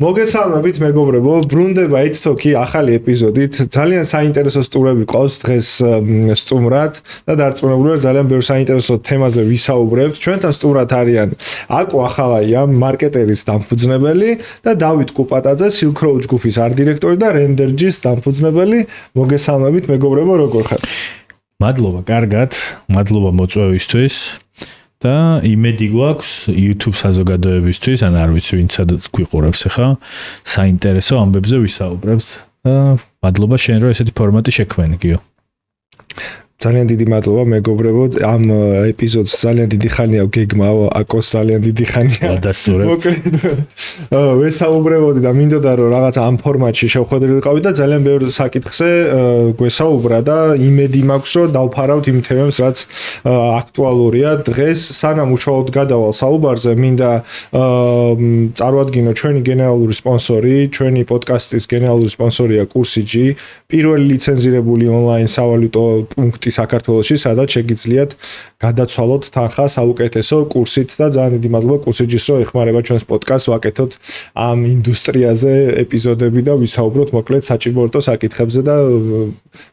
მოგესალმებით მეგობრებო, ბრუნდება ეთთოქი ახალი ეპიზოდით. ძალიან საინტერესო სტუმრები ყავს დღეს სტუმრად და დარწმუნებული ვარ ძალიან ბევრ საინტერესო თემაზე ვისაუბრებთ. ჩვენთან სტუმრად არიან აკო ახალაია, მარკეტერის დამფუძნებელი და დავით კუპატაძე, Silk Road ჯგუფის არდირექტორი და Rendergy-ს დამფუძნებელი. მოგესალმებით მეგობრებო, როგორ ხართ? მადლობა, კარგად. მადლობა მოწვევისთვის. და იმედი გვაქვს YouTube საზოგადოებისთვის, ან არ ვიცი ვინცადაც გვიყურებს ახლა, საინტერესო ამბებზე ვისაუბრებთ. და მადლობა შენ რომ ესეთი ფორმატი შექმენი, გიო. ძალიან დიდი მადლობა მეგობრებო, ამ ეპიზოდს ძალიან დიდი ხანია გეგმავ, აკოს ძალიან დიდი ხანია. მოკლედ. ვესაუბრებოდი და მინდოდა რომ რაღაც ამ ფორმატში შევხვედრილიყავი და ძალიან ბევრ საკითხზე გვესაუბრა და იმედი მაქვს რომ დავფარავთ იმ თემებს, რაც აქტუალურია დღეს. სანამ უშუალოდ გადავალ საუბარზე, მინდა წარვადგინო ჩვენი გენერალური სპონსორი, ჩვენი პოდკასტის გენერალური სპონსორია კურსიჯი, პირველი ლიცენზირებული ონლაინ სავალუტო პუნქტი საქართველოში, სადაც შეგიძლიათ გადაცვალოთ თანხა საუკეთესო კურსით და ძალიან დიდი მადლობა კურსიჯის, რომ ეხმარება ჩვენს პოდკასტს ვაკეთოთ ამ ინდუსტრიაზე ეპიზოდები და ვისაუბროთ მოკლედ საჭიროებო საკითხებზე და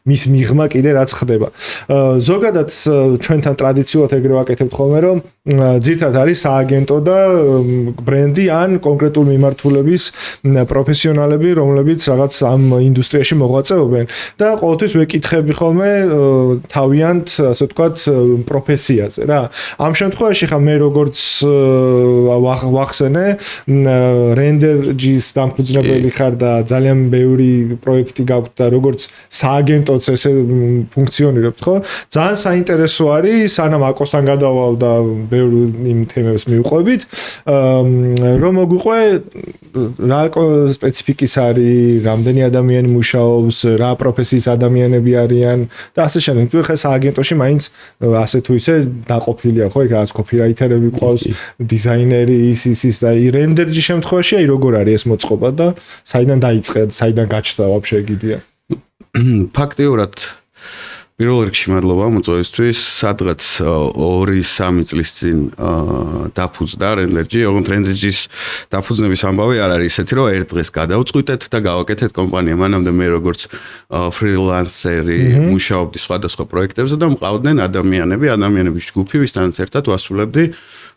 მის მიღმა კიდე რაც ხდება. ზოგადად ჩვენთან ტრადიციულად ეგრე ვაკეთებთ ხოლმე, რომ ძირთად არის სააგენტო და ბრენდი ან კონკრეტული მიმართულების პროფესიონალები, რომლებიც რაღაც ამ ინდუსტრიაში მოღვაწეობენ და ყოველთვის ვეკითხები ხოლმე თავიანთ, ასე ვთქვათ, პროფესიაზე რა. ამ შემთხვევაში ხა მე როგორც ვახსენე, Rendergy-ს დამფუძნებელი ხარ და ძალიან ბევრი პროექტი გაქვთ და როგორც სააგენტოც ესე ფუნქციონირებთ, ხო? ძალიან საინტერესო არის, სანამ აკოსთან გადავალ და ბევრ იმ თემებს მივყვებით, რომ მოგვიყვე რა სპეციფიკის არის, რამდენი ადამიანი მუშაობს, რა პროფესიის ადამიანები არიან და ასე შემდეგ. თუ ხა სააგენტოში მაინც ასე თუ ისე დაყოფილია, ხო? იქ რაღაც კოპირაითერები ყავს, დიზაინერი, ის და Rendergy შემთხვევაში აი როგორ არის ეს მოწყობა და საიდან დაიწყე, საიდან გაჩნდა ვაფშე გიდია? ფაქტიურად პირველ რიგში მადლობა მოწვევისთვის, სადღაც 2-3 წლის წინ დაფუძნდა Rendergy. ოღონდ Rendergy-ს დაფუძნების ამბავი არ არის ისეთი, რომ ერთ დღეს გადავწყვიტეთ და გავაკეთეთ კომპანია. მანამდე მე როგორც ფრილანსერი მუშაობდი სხვადასხვა პროექტებზე და მყავდნენ ადამიანების ჯგუფი, ვისთანაც ერთად ვასრულებდი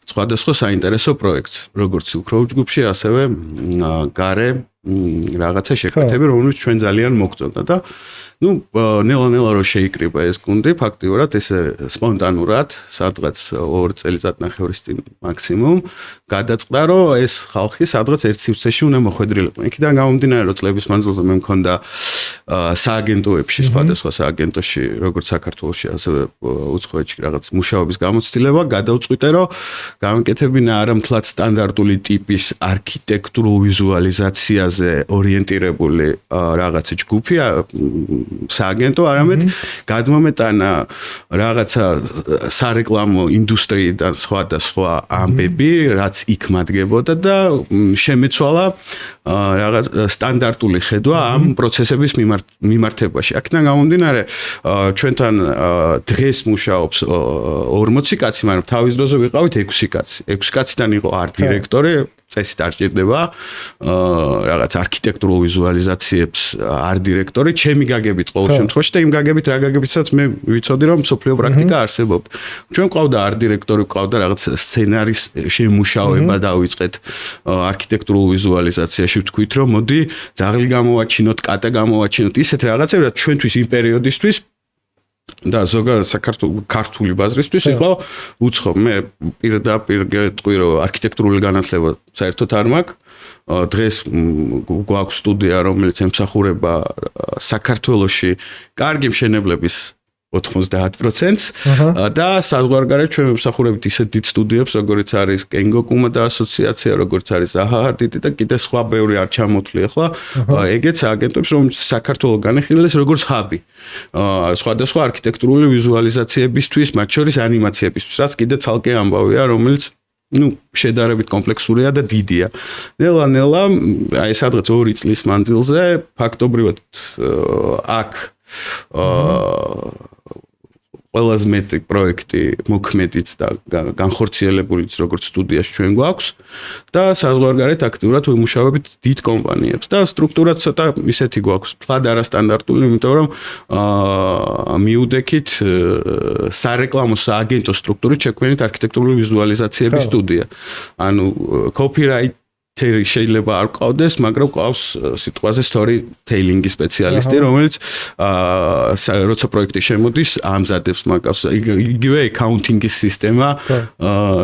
სხვადასხვა საინტერესო პროექტს, როგორც Silk Road ჯგუფში, ასევე გარე რაღაცა შექმნები, რომელიც ჩვენ ძალიან მოგწონდა და ნელა-ნელა რო შეიკრიბა ეს გუნდი, ფაქტიურად ესე სპონტანურად, სადღაც 2 წელიწადნახევრის წინ მაქსიმუმ, გადაწყდა, რომ ეს ხალხი სადღაც ერთ სივრცეში უნდა მოხვედრილიყო. იქიდან გამომდინარე, რომ წლების მანძილზე მე მქონდა სააგენტოებში, სხვადასხვა სააგენტოში, როგორც საქართველოში, ასევე უცხოეთში რაღაც მუშაობის გამოცდილება, გადავწყვიტე, რომ გავაკეთებინა არა მთლად სტანდარტული ტიპის არქიტექტურულ ვიზუალიზაციაზე ორიენტირებული რაღაცა ჯგუფი, სააგენტო, არამედ გადმომეტანა რაღაცა სარეკლამო ინდუსტრიიდან სხვადასხვა ამბები, რაც იქ მადგებოდა და შემეცვალა რაღაც სტანდარტული ხედვა ამ პროცესების მიმართებაში. აქედან გამომდინარე, ჩვენთან დღეს მუშაობს 40 კაცი, მაგრამ თავის დროზე ვიყავით 6 კაცი. 6 კაციდან იყო არდირექტორი, წესით არ ჭირდება რაღაც არქიტექტურულ ვიზუალიზაციებს არდირექტორი, ჩემი გაგებით ყოველ შემთხვევაში და იმ გაგებით რა გაგებიცაც მე ვიცოდი, რომ სოფლიო პრაქტიკა არსებობს. ჩვენ ყავდა არდირექტორი, ყავდა რაღაც სცენარის შემუშავება დავიწყეთ არქიტექტურულ ვიზუალიზაციაში, ვთქვით, რომ მოდი ძაღლი გამოვაჩინოთ, კატა გამოვაჩინოთ, ისეთ რაღაცები, რაც ჩვენთვის იმ პერიოდისთვის და ზოგადად ქართული ბაზრისთვის იყო უცხო. მე პირდაპირ გეტყვი, რომ არქიტექტურული განათლება საერთოდ არ მაქვს. დღეს გვაქვს სტუდია, რომელიც ემსახურება საქართველოში კარგი მშენებლების 90%-ს და საზღვარგარეთ ჩვენ ვსახურებით ისეთ დიდ სტუდიებს, როგორც არის Kengo Kumada ასოციაცია, როგორც არის Zaha Hadid და კიდე სხვა ბევრი არ ჩამოთვლი ახლა. ეგეც აგენტებს, რომელიც საქართველოს განეხილეს როგორც ჰაბი. სხვადასხვა არქიტექტურული ვიზუალიზაციებისთვის, მათ შორის ანიმაციებისთვის, რაც კიდე ცალკე ამბავია, რომელიც შედარებით კომპლექსურია და დიდია. ნელა-ნელა, აი სადღაც 2 წლის მანძილზე ფაქტობრივად აქ ყველაზე მეტი პროექტი მოქმედიც და განხორციელებულიც როგორც სტუდიაში ჩვენ გვაქვს და საზღვარგარეთ აქტიურად ვიმუშავებით დიდ კომპანიებს და სტრუქტურაც ცოტა ისეთი გვაქვს ფლად არასტანდარტული, იმიტომ რომ მიუდექით სარეკლამო სააგენტო სტრუქტურით შექმნით არქიტექტურული ვიზუალიზაციების სტუდია. ანუ copyright შეიძლება არ ყავდეს, მაგრამ ყავს სიტყვაზე storytelling სპეციალისტი, რომელიც როცა პროექტი შემოდის, ამზადებს მაგას. იგივე accounting-ის სისტემა,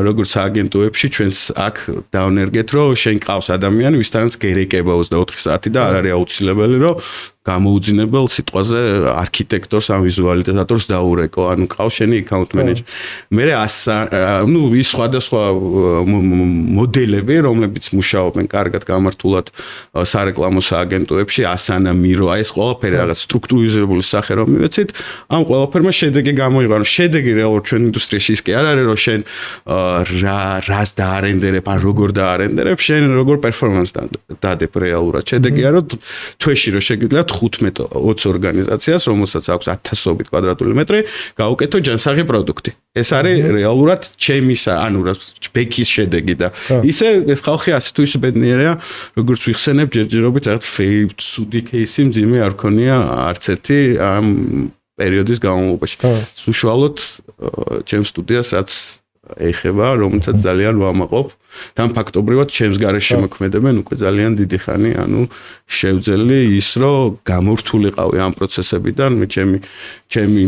როგორც აგენტოებში, ჩვენს აქ დავნერგეთ, რომ შენ ყავს ადამიანი, ვისთანაც გერეკება 24 საათი და არ არის აუცილებელი, რომ გამოუძინებელ სიტყვაზე არქიტექტორს ან ვიზუალიზატორს დაურეკო, ანუ ყავს შენი account manager. მე ის სხვადასხვა მოდელები, რომლებიც მუშაობენ კარგად გამართულად სარეკლამო სააგენტოებში, ასანა მირო, ეს ყველაფერი რაღაც სტრუქტურიზებული სახე რომ მივეცით, ამ ყველაფერმა შედეგი გამოიღო. შედეგი რეალურად ჩვენ ინდუსტრიაში ის კი არ არის, რომ შენ რას დაარენდერებ, ან როგორ დაარენდერებ, შენ როგორ პერფორმანს დადებ რეალურად. შედეგია, რომ თვეში რომ შეგიძლიათ 15-20 ორგანიზაციას, რომელსაც აქვს 1000-ობით კვადრატული მეტრი, გაუკეთო ჯანსაღი პროდუქტი. ეს არის რეალურად ჩემისა, ანუ ბექის შედეგი და ისე ეს ხალხი ასე თუ ისე ბედნიერია, როგორც ვიხსენებ ჯერჯერობით რაღაც ცუდი кейსი მძიმე არ ქონია არც ერთი ამ პერიოდის განმავლობაში. უშუალოდ ჩემ სტუდიას რაც ეხება, რომელსაც ძალიან ვამაყობ და ფაქტობრივად ჩემს გარეშე მოქმედებენ უკვე ძალიან დიდი ხანი, ანუ შევძელი ის, რომ გამორთულიყავი ამ პროცესებიდან, ჩემი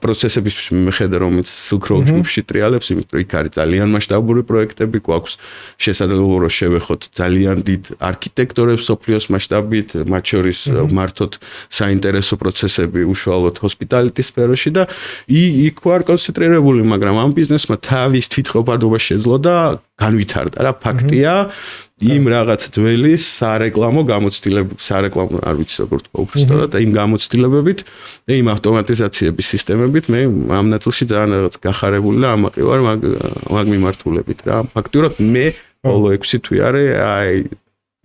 პროცესების მიხედა, რომელიც Silk Road ჯგუფში ტრიალებს, იმიტომ რომ იქ არის ძალიან მასშტაბური პროექტები, გვაქვს შესაძლებლობა რომ შევეხოთ ძალიან დიდ არქიტექტორებს სოფლიოს მასშტაბით, მათ შორის მართოთ საინტერესო პროცესები უშუალოდ hospitality სფეროში და იქ ვარ კონცენტრირებული, მაგრამ ამ ბიზნესმა თავის თვითყოფადობა შეძლო და განვითარდა რა ფაქტია იმ რაღაც ძველის სარეკლამო გამოცდილებებით, სარეკლამო არ ვიცი როგორ თქვა უბრალოდ და იმ გამოცდილებებით და იმ ავტომატიზაციების სისტემებით მე ამ ნაწილში ძალიან რაღაც გახარებული და ამაყი ვარ მაგ მიმართულებით რა. ფაქტიურად მე ბოლო 6 თვე არის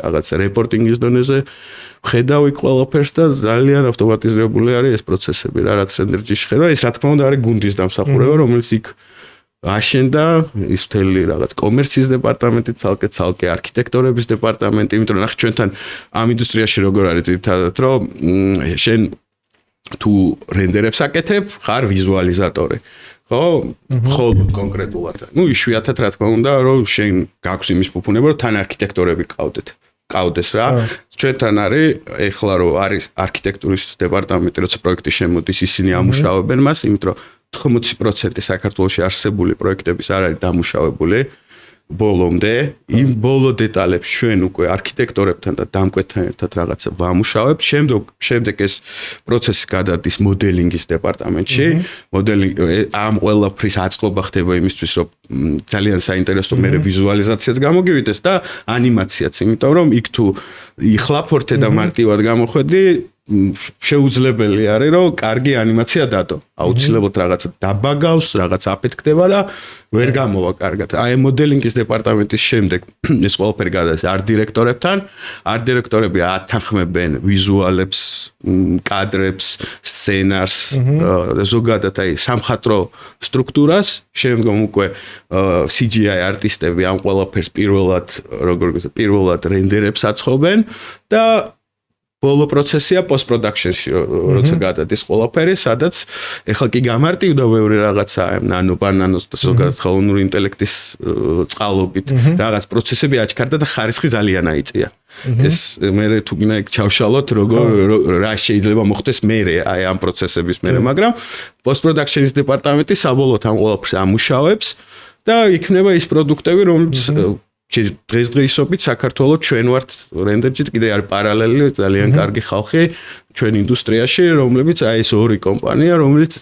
რაღაც რეპორტინგის დონეზე ხედავ იქ ყველაფერს და ძალიან ავტომატიზებული არის ეს პროცესები რა, რაც რენდერჯიში ხედავ. ეს რა თქმა უნდა არის გუნდის დამსახურება, რომელიც იქ აშენდა ის მთელი რაღაც კომერციის დეპარტამენტი, ცალკე არქიტექტორების დეპარტამენტი, იმიტომ რომ ნახე ჩვენთან ამ ინდუსტრიაში როგორ არის ძირითადად, რომ შენ თუ რენდერებს აკეთებ, ხარ ვიზუალიზატორი. ხო, მხოლოდ კონკრეტულად. იშვიათად რა თქმა უნდა, რომ შენ გაქვს იმის ფუფუნება, რომ თან არქიტექტორები ყავდეს რა. ჩვენთან არის ეხლა რომ არის არქიტექტურის დეპარტამენტი, როცა პროექტი შემოდის, ისინი ამუშავებენ მას, იმიტომ რომ 80% საქართველოში არსებული პროექტების არ არის დამუშავებული ბოლომდე. იმ ბოლო დეტალებს ჩვენ უკვე არქიტექტორებთან და დამკვეთთან ერთად რაღაცა ვამუშავებთ. შემდეგ ეს პროცესი გადადის მოდელინგის დეპარტამენტში. ამ ყველაფრის აწყობა ხდება იმისთვის, რომ ძალიან საინტერესო მე ვიზუალიზაციაც გამოგივიდეს და ანიმაციაც, იმიტომ რომ იქ თუ იხლაფორთე და მარტივად გამოხვედი შეუძლებელი არის რომ კარგი ანიმაცია დადო. აუცილებლად რაღაცა დაბაგავს, რაღაცა აფეთქდება და ვერ გამოვა კარგად. აი მოდელინგის დეპარტამენტის შემდეგ ეს ყველაფერი გადადის art დირექტორებთან. art დირექტორები ათანხმებენ ვიზუალებს, კადრებს, სცენარს, ზოგადად აი სამხატვრო სტრუქტურას, შემდგომ უკვე CGI არტისტები ამ ყველაფერს პირველად რენდერებს აწყობენ და ბოლო პროცესია post-production-ში, როცა გადადის ყველაფერი, სადაც ეხლა კი გამარტივდა ბევრი რაღაცა, ნანოს და ზოგადად ხელოვნური ინტელექტის წყალობით რაღაც პროცესები აჩქარდა და ხარისხი ძალიან აიწია. ეს მე თუ გინდა ჩავშალოთ, რა შეიძლება მოხდეს მე აი ამ პროცესების მე, მაგრამ post-production-ის დეპარტამენტი საბოლოოდ ამ ყველაფერს ამუშავებს და იქნება ის პროდუქტები, რომელიც დღესდღეობით საქართველოს ჩვენ ვართ რენდერჯით კიდე არის პარალელი ძალიან კარგი ხალხი ჩვენ ინდუსტრიაში, რომლებიც აი ეს ორი კომპანია, რომელიც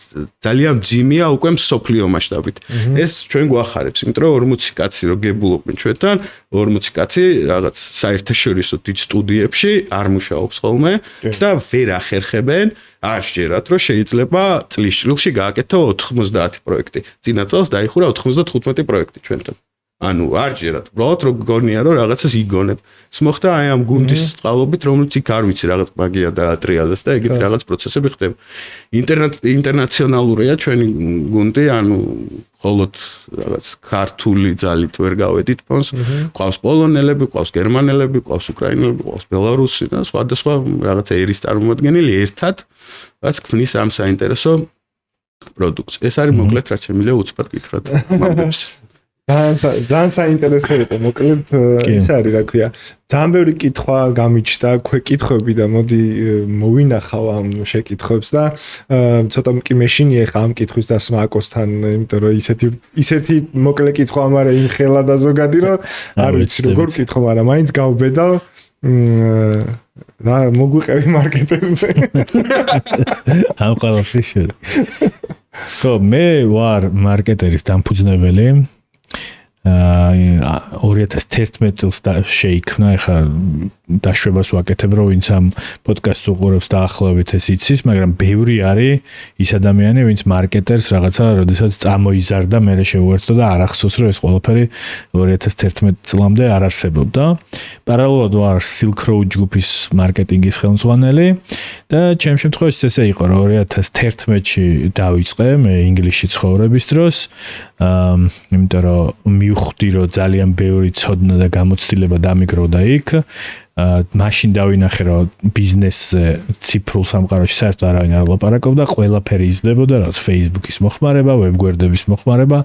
ძალიან მძიმეა უკვე მსოფლიო მასშტაბით. ეს ჩვენ გვახარებს, იმიტომ რომ 40 კაცი რო გებულობენ ჩვენთან, 40 კაცი რაღაც საერთაშორისო დიდ სტუდიებში არ მუშაობს ხოლმე და ვერ ახერხებენ არ შეერათ, რომ შეიძლება წლის შილში გააკეთო 90 პროექტი. წინა წელს დაიხურა 95 პროექტი ჩვენთან. ანუ არ ჯერათ, უბრალოდ რო გგონია რომ რაღაცას იგონებ. ის მოხდა აი ამ გუნდის წყალობით, რომელიც იქ არ ვიცი რაღაც მაგია და ატრიალებს და ეგეთ რაღაც პროცესები ხდება. ინტერნაციონალურია ჩვენი გუნდი, ანუ მხოლოდ რაღაც ქართული ძალით ვერ გავედით ფონს. ყავს პოლონელები, ყავს გერმანელები, ყავს უკრაინელები, ყავს ბელარუსი და სხვადასხვა რაღაც ერის წარმომადგენელი ერთად რაც ქმნის ამ საინტერესო პროდუქტს. ეს არის მოკლედ რაც შემიძლია უცბად გითხრათ მომდებს. ძალიან საინტერესო იყო მოკლედ ის არის რა ქვია ძალიან ბევრი კითხვა გამიჩნდა ქვეკითხვები და მოდი მოვინახავ ამ შეკითხვებს და ცოტა კი მეშინია ხა ამ კითხვის დასმა აკოსთან იმიტომ რომ ისეთი მოკლე კითხვა მაგრამ იმ ხელა და ზოგადი რომ არ ვიცი როგორ კითხო მაგრამ მაინც გავბედა რა მოგვიყევი მარკეტერზე ამ ყველაფრის შედ ხო მე ვარ მარკეტერის დამფუძნებელი 2011 წელს შეიქმნა ეხა დაშვებას ვაკეთებ რომ ვინც ამ პოდკასტს უყურებს დაახლოებით ეს იცის მაგრამ ბევრი არის ის ადამიანი ვინც მარკეტერს რაღაცა როდესაც წამოიზარდა მე შეუერთდა და არ ახსოვს რომ ეს ყველაფერი 2011 წლამდე არ არსებობდა პარალელურად ვარ Silk Road ჯგუფის მარკეტინგის ხელმძღვანელი და ჩემ შემთხვევაში ესე იყო რომ 2011-ში დავიწყე მე ინგლისში ცხოვრების დროს იმიტომ რომ მივხვდი რომ ძალიან ბევრი ცოდნა და გამოცდილება დამიგროვდა იქ მაშინ დავინახე რომ ბიზნესზე ციფრულ სამყაროში საერთოდ არავინ არ ლაპარაკობდა ყველაფერი იზრდებოდა რაც Facebook-ის მოხმარება, ვებგვერდების მოხმარება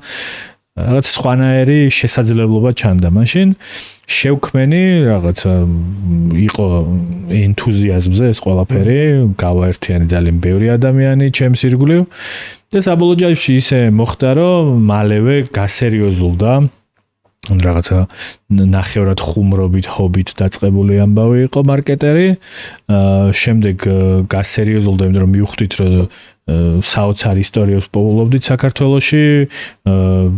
რაღაც სხვანაირი შესაძლებლობა ჩანდა მაშინ შევქმენი რაღაცა იყო ენთუზიაზმზე ეს ყველაფერი გავაერთიანი ძალიან ბევრი ადამიანი ჩემს ირგვლივ და საბოლოო ჯამში ისე მოხდა რომ მალევე გასერიოზულდა რაღაცა ნახევრად ხუმრობით ჰობით დაწყებული ამბავი იყო მარკეტერი შემდეგ გასერიოზულდა იმიტომ რომ მივხვდით რომ საოცარ ისტორიებს პოულობდით საქართველოში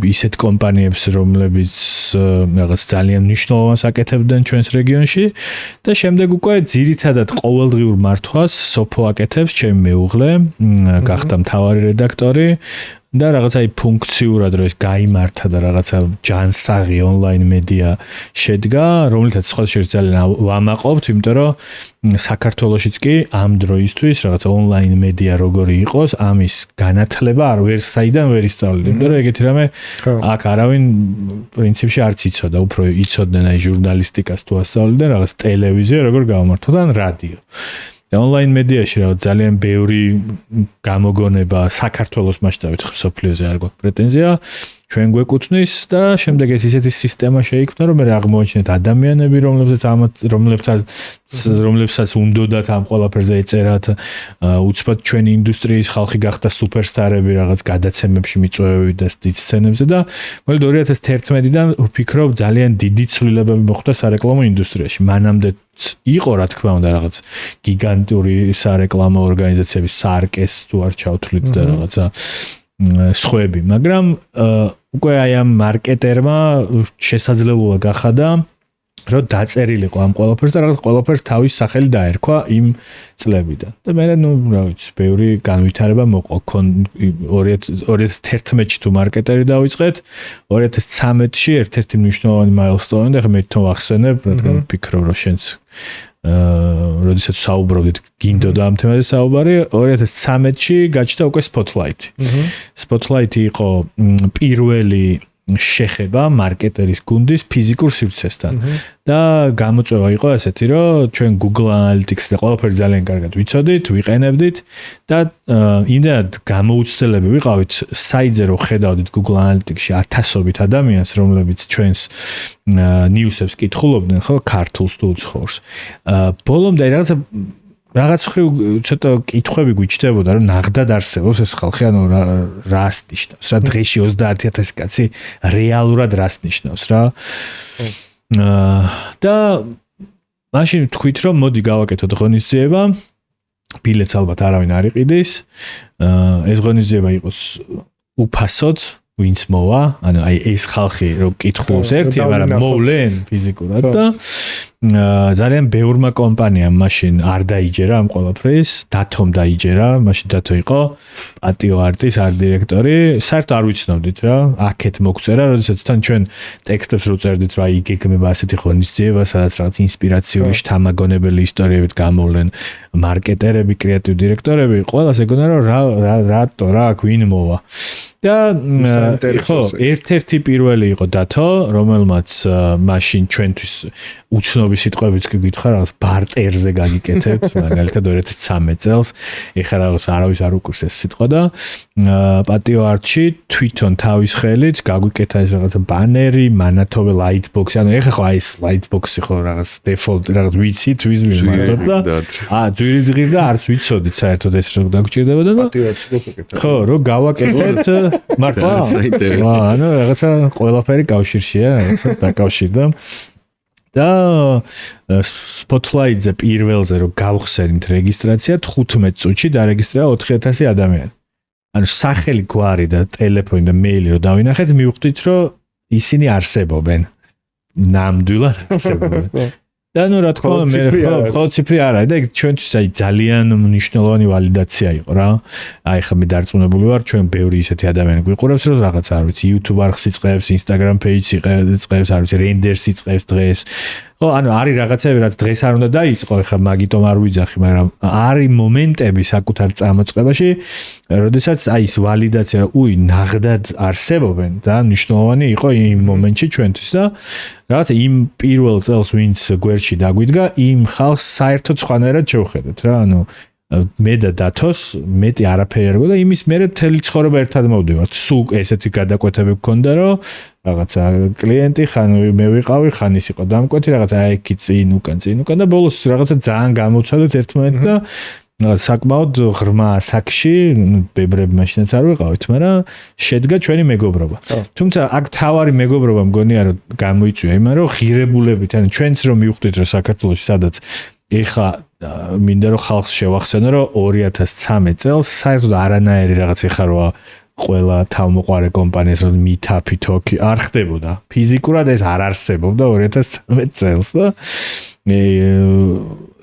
ისეთ კომპანიებს რომლებიც რაღაც ძალიან მნიშვნელოვანს აკეთებდნენ ჩვენს რეგიონში და შემდეგ უკვე ძირითადად ყოველდღიურ მართვას სოფო აკეთებს ჩემი მეუღლე გახდა მთავარი რედაქტორი და რაღაცა ფუნქციურად რომ ეს გაიმართა და რაღაცა ჯანსაღი ონლაინ მედია შედგა, რომელთაც სხვა შეიძლება ძალიან ვამაყობთ, იმიტომ რომ საქართველოშიც კი ამ დროისთვის რაღაცა ონლაინ მედია როგორი იყოს, ამის განათლება არ ვერ საიდან ვერ ისწავლეთ, იმიტომ რომ ეგეთი რამე აქ არავინ პრინციპში არც იცოდა, უფრო იცოდნენ აი ჟურნალისტიკას თუ ასწავლდნენ, რაღაც ტელევიზია როგორ გავმართოთ ან რადიო. ონლაინ მედიაში რაღაც ძალიან ბევრი გამოგონება საქართველოს მასშტაბით სოფლიოზე არ გვაქვს პრეტენზია ჩვენ გვეკუთვნის და შემდეგ ეს ისეთი სისტემა შეიქმნა რომ მე აღმოაჩინეთ ადამიანები რომლებსაც უნდათ ამ ყველაფერზე ეწერათ უცბად ჩვენი ინდუსტრიის ხალხი გახდა სუპერსტარები რაღაც გადაცემებში მიწვევები და სცენებზე და მოკლედ 2011-დან ვფიქრობ ძალიან დიდი ცვლილებები მოხდა სარეკლამო ინდუსტრიაში მანამდე იყო რა თქმა უნდა რაღაც გიგანტური სარეკლამო ორგანიზაციები SARC-ეს თუ არ ჩავთვლით და რაღაცა სხვები მაგრამ უკვე აი ამ მარკეტერმა შესაძლებლობა გახადა რომ დაწერილიყო ამ ყველაფერს და რაღაც ყველაფერს თავის სახელი დაერქვა იმ წლებიდან. და მე რა ვიცი, ბევრი განვითარება მოყვა 2011-ში თუ მარკეტერი დავიწყეთ, 2013-ში ერთ-ერთი მნიშვნელოვანი მაილსტოუნი და მე თვითონ ვახსენებ, რადგან ვფიქრობ რომ შენც როდესაც საუბრობდით გინდოდა ამ თემაზე საუბარი 2013-ში გაჩნდა უკვე Spotlight. Spotlight იყო პირველი შეხება მარკეტერის გუნდის ფიზიკურ სივრცესთან და გამოწვევა იყო ასეთი რომ ჩვენ Google Analytics და ყველაფერი ძალიან კარგად ვიცოდით, ვიყენებდით და იმდენად გამოუცდელები ვიყავით საიძე რომ ხედავდით Google Analytics-ში ათასობით ადამიანს რომლებიც ჩვენს ნიუსებს კითხულობდნენ ხო ქართულს თუ უცხოურს. ბოლომდე რაღაც ხრივ ცოტა კითხვები გვიჩნდებოდა რომ ნახდად არსებობს ეს ხალხი ანუ რას ნიშნავს რა დღეში 30000 კაცი რეალურად რას ნიშნავს რა და მაშინ თქვით რომ მოდი გავაკეთოთ ღონისძიება ბილეთს ალბათ არავინ არ იყიდეს ეს ღონისძიება იყოს უფასოდ ვინც მოვა ანუ აი ეს ხალხი რომ კითხულობს ერთი მაგრამ მოვლენ ფიზიკურად და ძალიან ბევრმა კომპანიამ მაშინ არ დაიჯერა ამ ყველაფრის, დათომ დაიჯერა, მაშინ დათო იყო პატიო არტის ართ-დირექტორი, საერთოდ არ ვიცნობდით რა, აქეთ მოგწერა, როდესაც თან ჩვენ ტექსტებს რო წერდით რა იგეგმება ასეთი ღონისძიება, სადაც რაღაც ინსპირაციული შთამაგონებელი ისტორიებით გამოვლენ მარკეტერები, კრეატივ დირექტორები, ყველას ეგონა რომ რატო რა აქ ვინ მოვა. და ხო, ერთ-ერთი პირველი იყო დათო, რომელმაც მაშინ ჩვენთვის უცნობი სიტყვებით კი გითხრა, რაღაც ბარტერზე გაგიკეთებთ, მაგალითად 2013 წელს, ეხლა რაღაც არავის არ უკურს ეს სიტყვა და პატიო არტში თვითონ თავის ხელით გაგვიკეთა ეს რაღაც ბანერი, მანათოვე ლაითბოქსი, ანუ ეხლა ხო აი ეს ლაითბოქსი ხო რაღაც დეფოლტ რაღაც ვიცით, ვის მიმართოთ და ძვირი ძღირ და არც ვიცოდით საერთოდ ეს რო დაგჭირდებოდა და პატიო არტში გაკეთეთ. ხო, რო გავაკეთეთ მართლა? ანუ რაღაცა ყველაფერი კავშირშია, რაღაცა დაკავშირდა. და Spotlight-ზე პირველზე რომ გავხსენით რეგისტრაცია 15 წუთში დარეგისტრირა 4000 ადამიანი. ანუ სახელი, გვარი და ტელეფონი და მეილი რომ დავინახეთ, მივხვდით რომ ისინი არსებობენ. ნამდვილად არსებობენ. და ნუ რა თქმა უნდა მე ხო ციფრი არ არის და ეგ ჩვენთვის აი ძალიან მნიშვნელოვანი ვალიდაცია იყო რა. აი ხა მე დარწმუნებული ვარ ჩვენ ბევრი ისეთი ადამიანი გვიყურებს რომ რაღაც არ ვიცი YouTube არხს იწყებს, Instagram page-ს იწყებს, არ ვიცი Renders იწყებს დღეს. ხო, ანუ არის რაღაცები რაც დღეს არ უნდა დაიწყო, ხა მაგიტომ არ ვიძახი, მაგრამ არის მომენტები საკუთარ წამოწყებაში, როდესაც აი ეს ვალიდაცია, უი, ნაღდად არსებობენ და მნიშვნელოვანი იყო იმ მომენტში ჩვენთვის და რაღაცა იმ პირველ წელს ვინც გვერდში დაგვიდგა, იმ ხალხს საერთოდ სხვანაირად შევხედეთ რა, ანუ მე და დათოს მეტი არაფერი არ გქონდა, იმის მერე მთელი ცხოვრება ერთად მოვდივართ. სულ ესეთი გადაკვეთები გქონდა, რომ რაღაცა კლიენტი ხან მე ვიყავი, ხან ის იყო დამკვეთი, რაღაცა აიქი წინ უკან და ბოლოს რაღაცა ძალიან გამოვცადეთ ერთმანეთს და საკმაოდ ღრმა ასაკში, ბებრები მაშინაც არ ვიყავით, მაგრამ შედგა ჩვენი მეგობრობა. თუმცა აქ თავარი მეგობრობა მგონია რომ გამოიწვია იმან, რომ ღირებულებით, ანუ ჩვენც რომ მივხვდით რომ საქართველოში სადაც ეხა მინდა რომ ხალხს შევახსენო რომ 2013 წელს საერთოდ არანაირი რაღაც ეხა როა ყველა თავმოყარე კომპანიას რომ meetup-ი თოქი არ ხდებოდა. ფიზიკურად ეს არ არსებობდა 2013 წელს და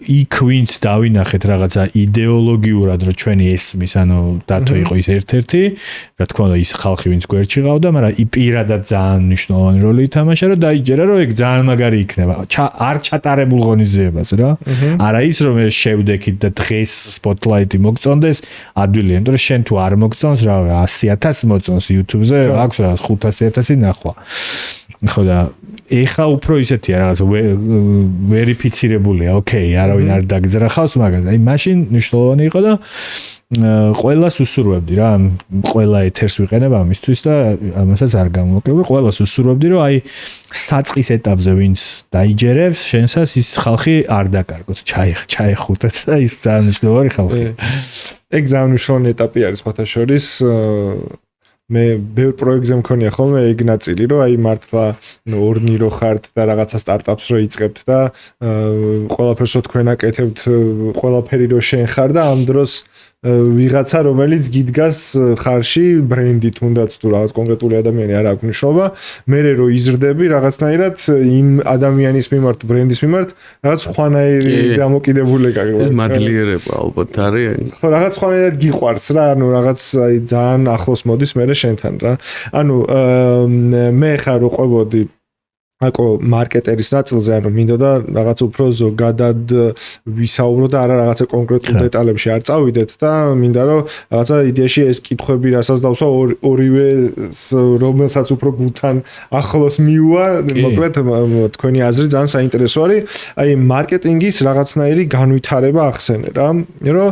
იქ ვინც დავინახეთ რაღაცა იდეოლოგიურად რომ ჩვენი ესმის, ანუ დათო იყო ის ერთ-ერთი, რა თქმა უნდა ის ხალხი ვინც გვერდში ყავდა, მაგრამ პირადად ძალიან მნიშვნელოვანი როლი ითამაშა, რომ დაიჯერა რომ ეგ ძალიან მაგარი იქნება. არ ჩატარებულ ღონისძიებას რა. არა ის რომ შევდექით და დღეს Spotlight-ი მოგწონდეს, ადვილია, იმიტომ რომ შენ თუ არ მოგწონს, რა 100,000 მოწონს YouTube-ზე, აქვს რაღაც 500,000 ნახვა. ხო და ეხა უფრო ისეთია რაღაც ვერიფიცირებულია, ოკეი, არავინ არ დაგძრა ხავს მაგაზე. აი მაშინ მნიშვნელოვანი იყო და ყველას უსურვებდი რა, ყველა ეთერს ვიყენებ ამისთვის და ამასაც არ გამოვაკლებდი, ყველას უსურვებდი რომ აი საწყის ეტაპზე ვინც დაიჯერებს, შენსას ის ხალხი არ დაკარგოს, ჩაეხუტეთ და ის ძალიან მნიშვნელოვანი ხალხი. ეგ ძალიან მნიშვნელოვანი ეტაპი არის სხვათა შორის. მე ბევრ პროექტზე მქონია ხოლმე ეგ ნაწილი, რომ აი მართლა ორნი რო ხართ და რაღაცა სტარტაპს რო იწყებთ და ყველაფერს რო თქვენ აკეთებთ, ყველაფერი რო შენ ხარ და ამ დროს ვიღაცა რომელიც გიდგას ხარში ბრენდი თუნდაც თუ რაღაც კონკრეტული ადამიანი არ აქვს მნიშვნელობა, მერე რო იზრდები რაღაცნაირად იმ ადამიანის მიმართ, ბრენდის მიმართ რაღაც ხვანაირი დამოკიდებული გაგება. ეს მადლიერება ალბათ არის. ხო, რაღაც ხვანაირად გიყვარს რა, ანუ რაღაც აი ძალიან ახლოს მოდის მერე შენთან რა. ანუ მე ხარ რო ყვებოდი აკო მარკეტერის ნაწილზე, ანუ მინდოდა რაღაც უფრო ზოგადად ვისაუბრო და არა რაღაცა კონკრეტულ დეტალებში არ წავიდეთ და მინდა რომ რაღაცა იდეაში ეს კითხვები რასაც დავსვა ორივე რომელსაც უფრო გულთან ახლოს მიუვა, მოკლედ თქვენი აზრი ძალიან საინტერესო არის. აი მარკეტინგის რაღაცნაირი განვითარება ახსენე რა, რომ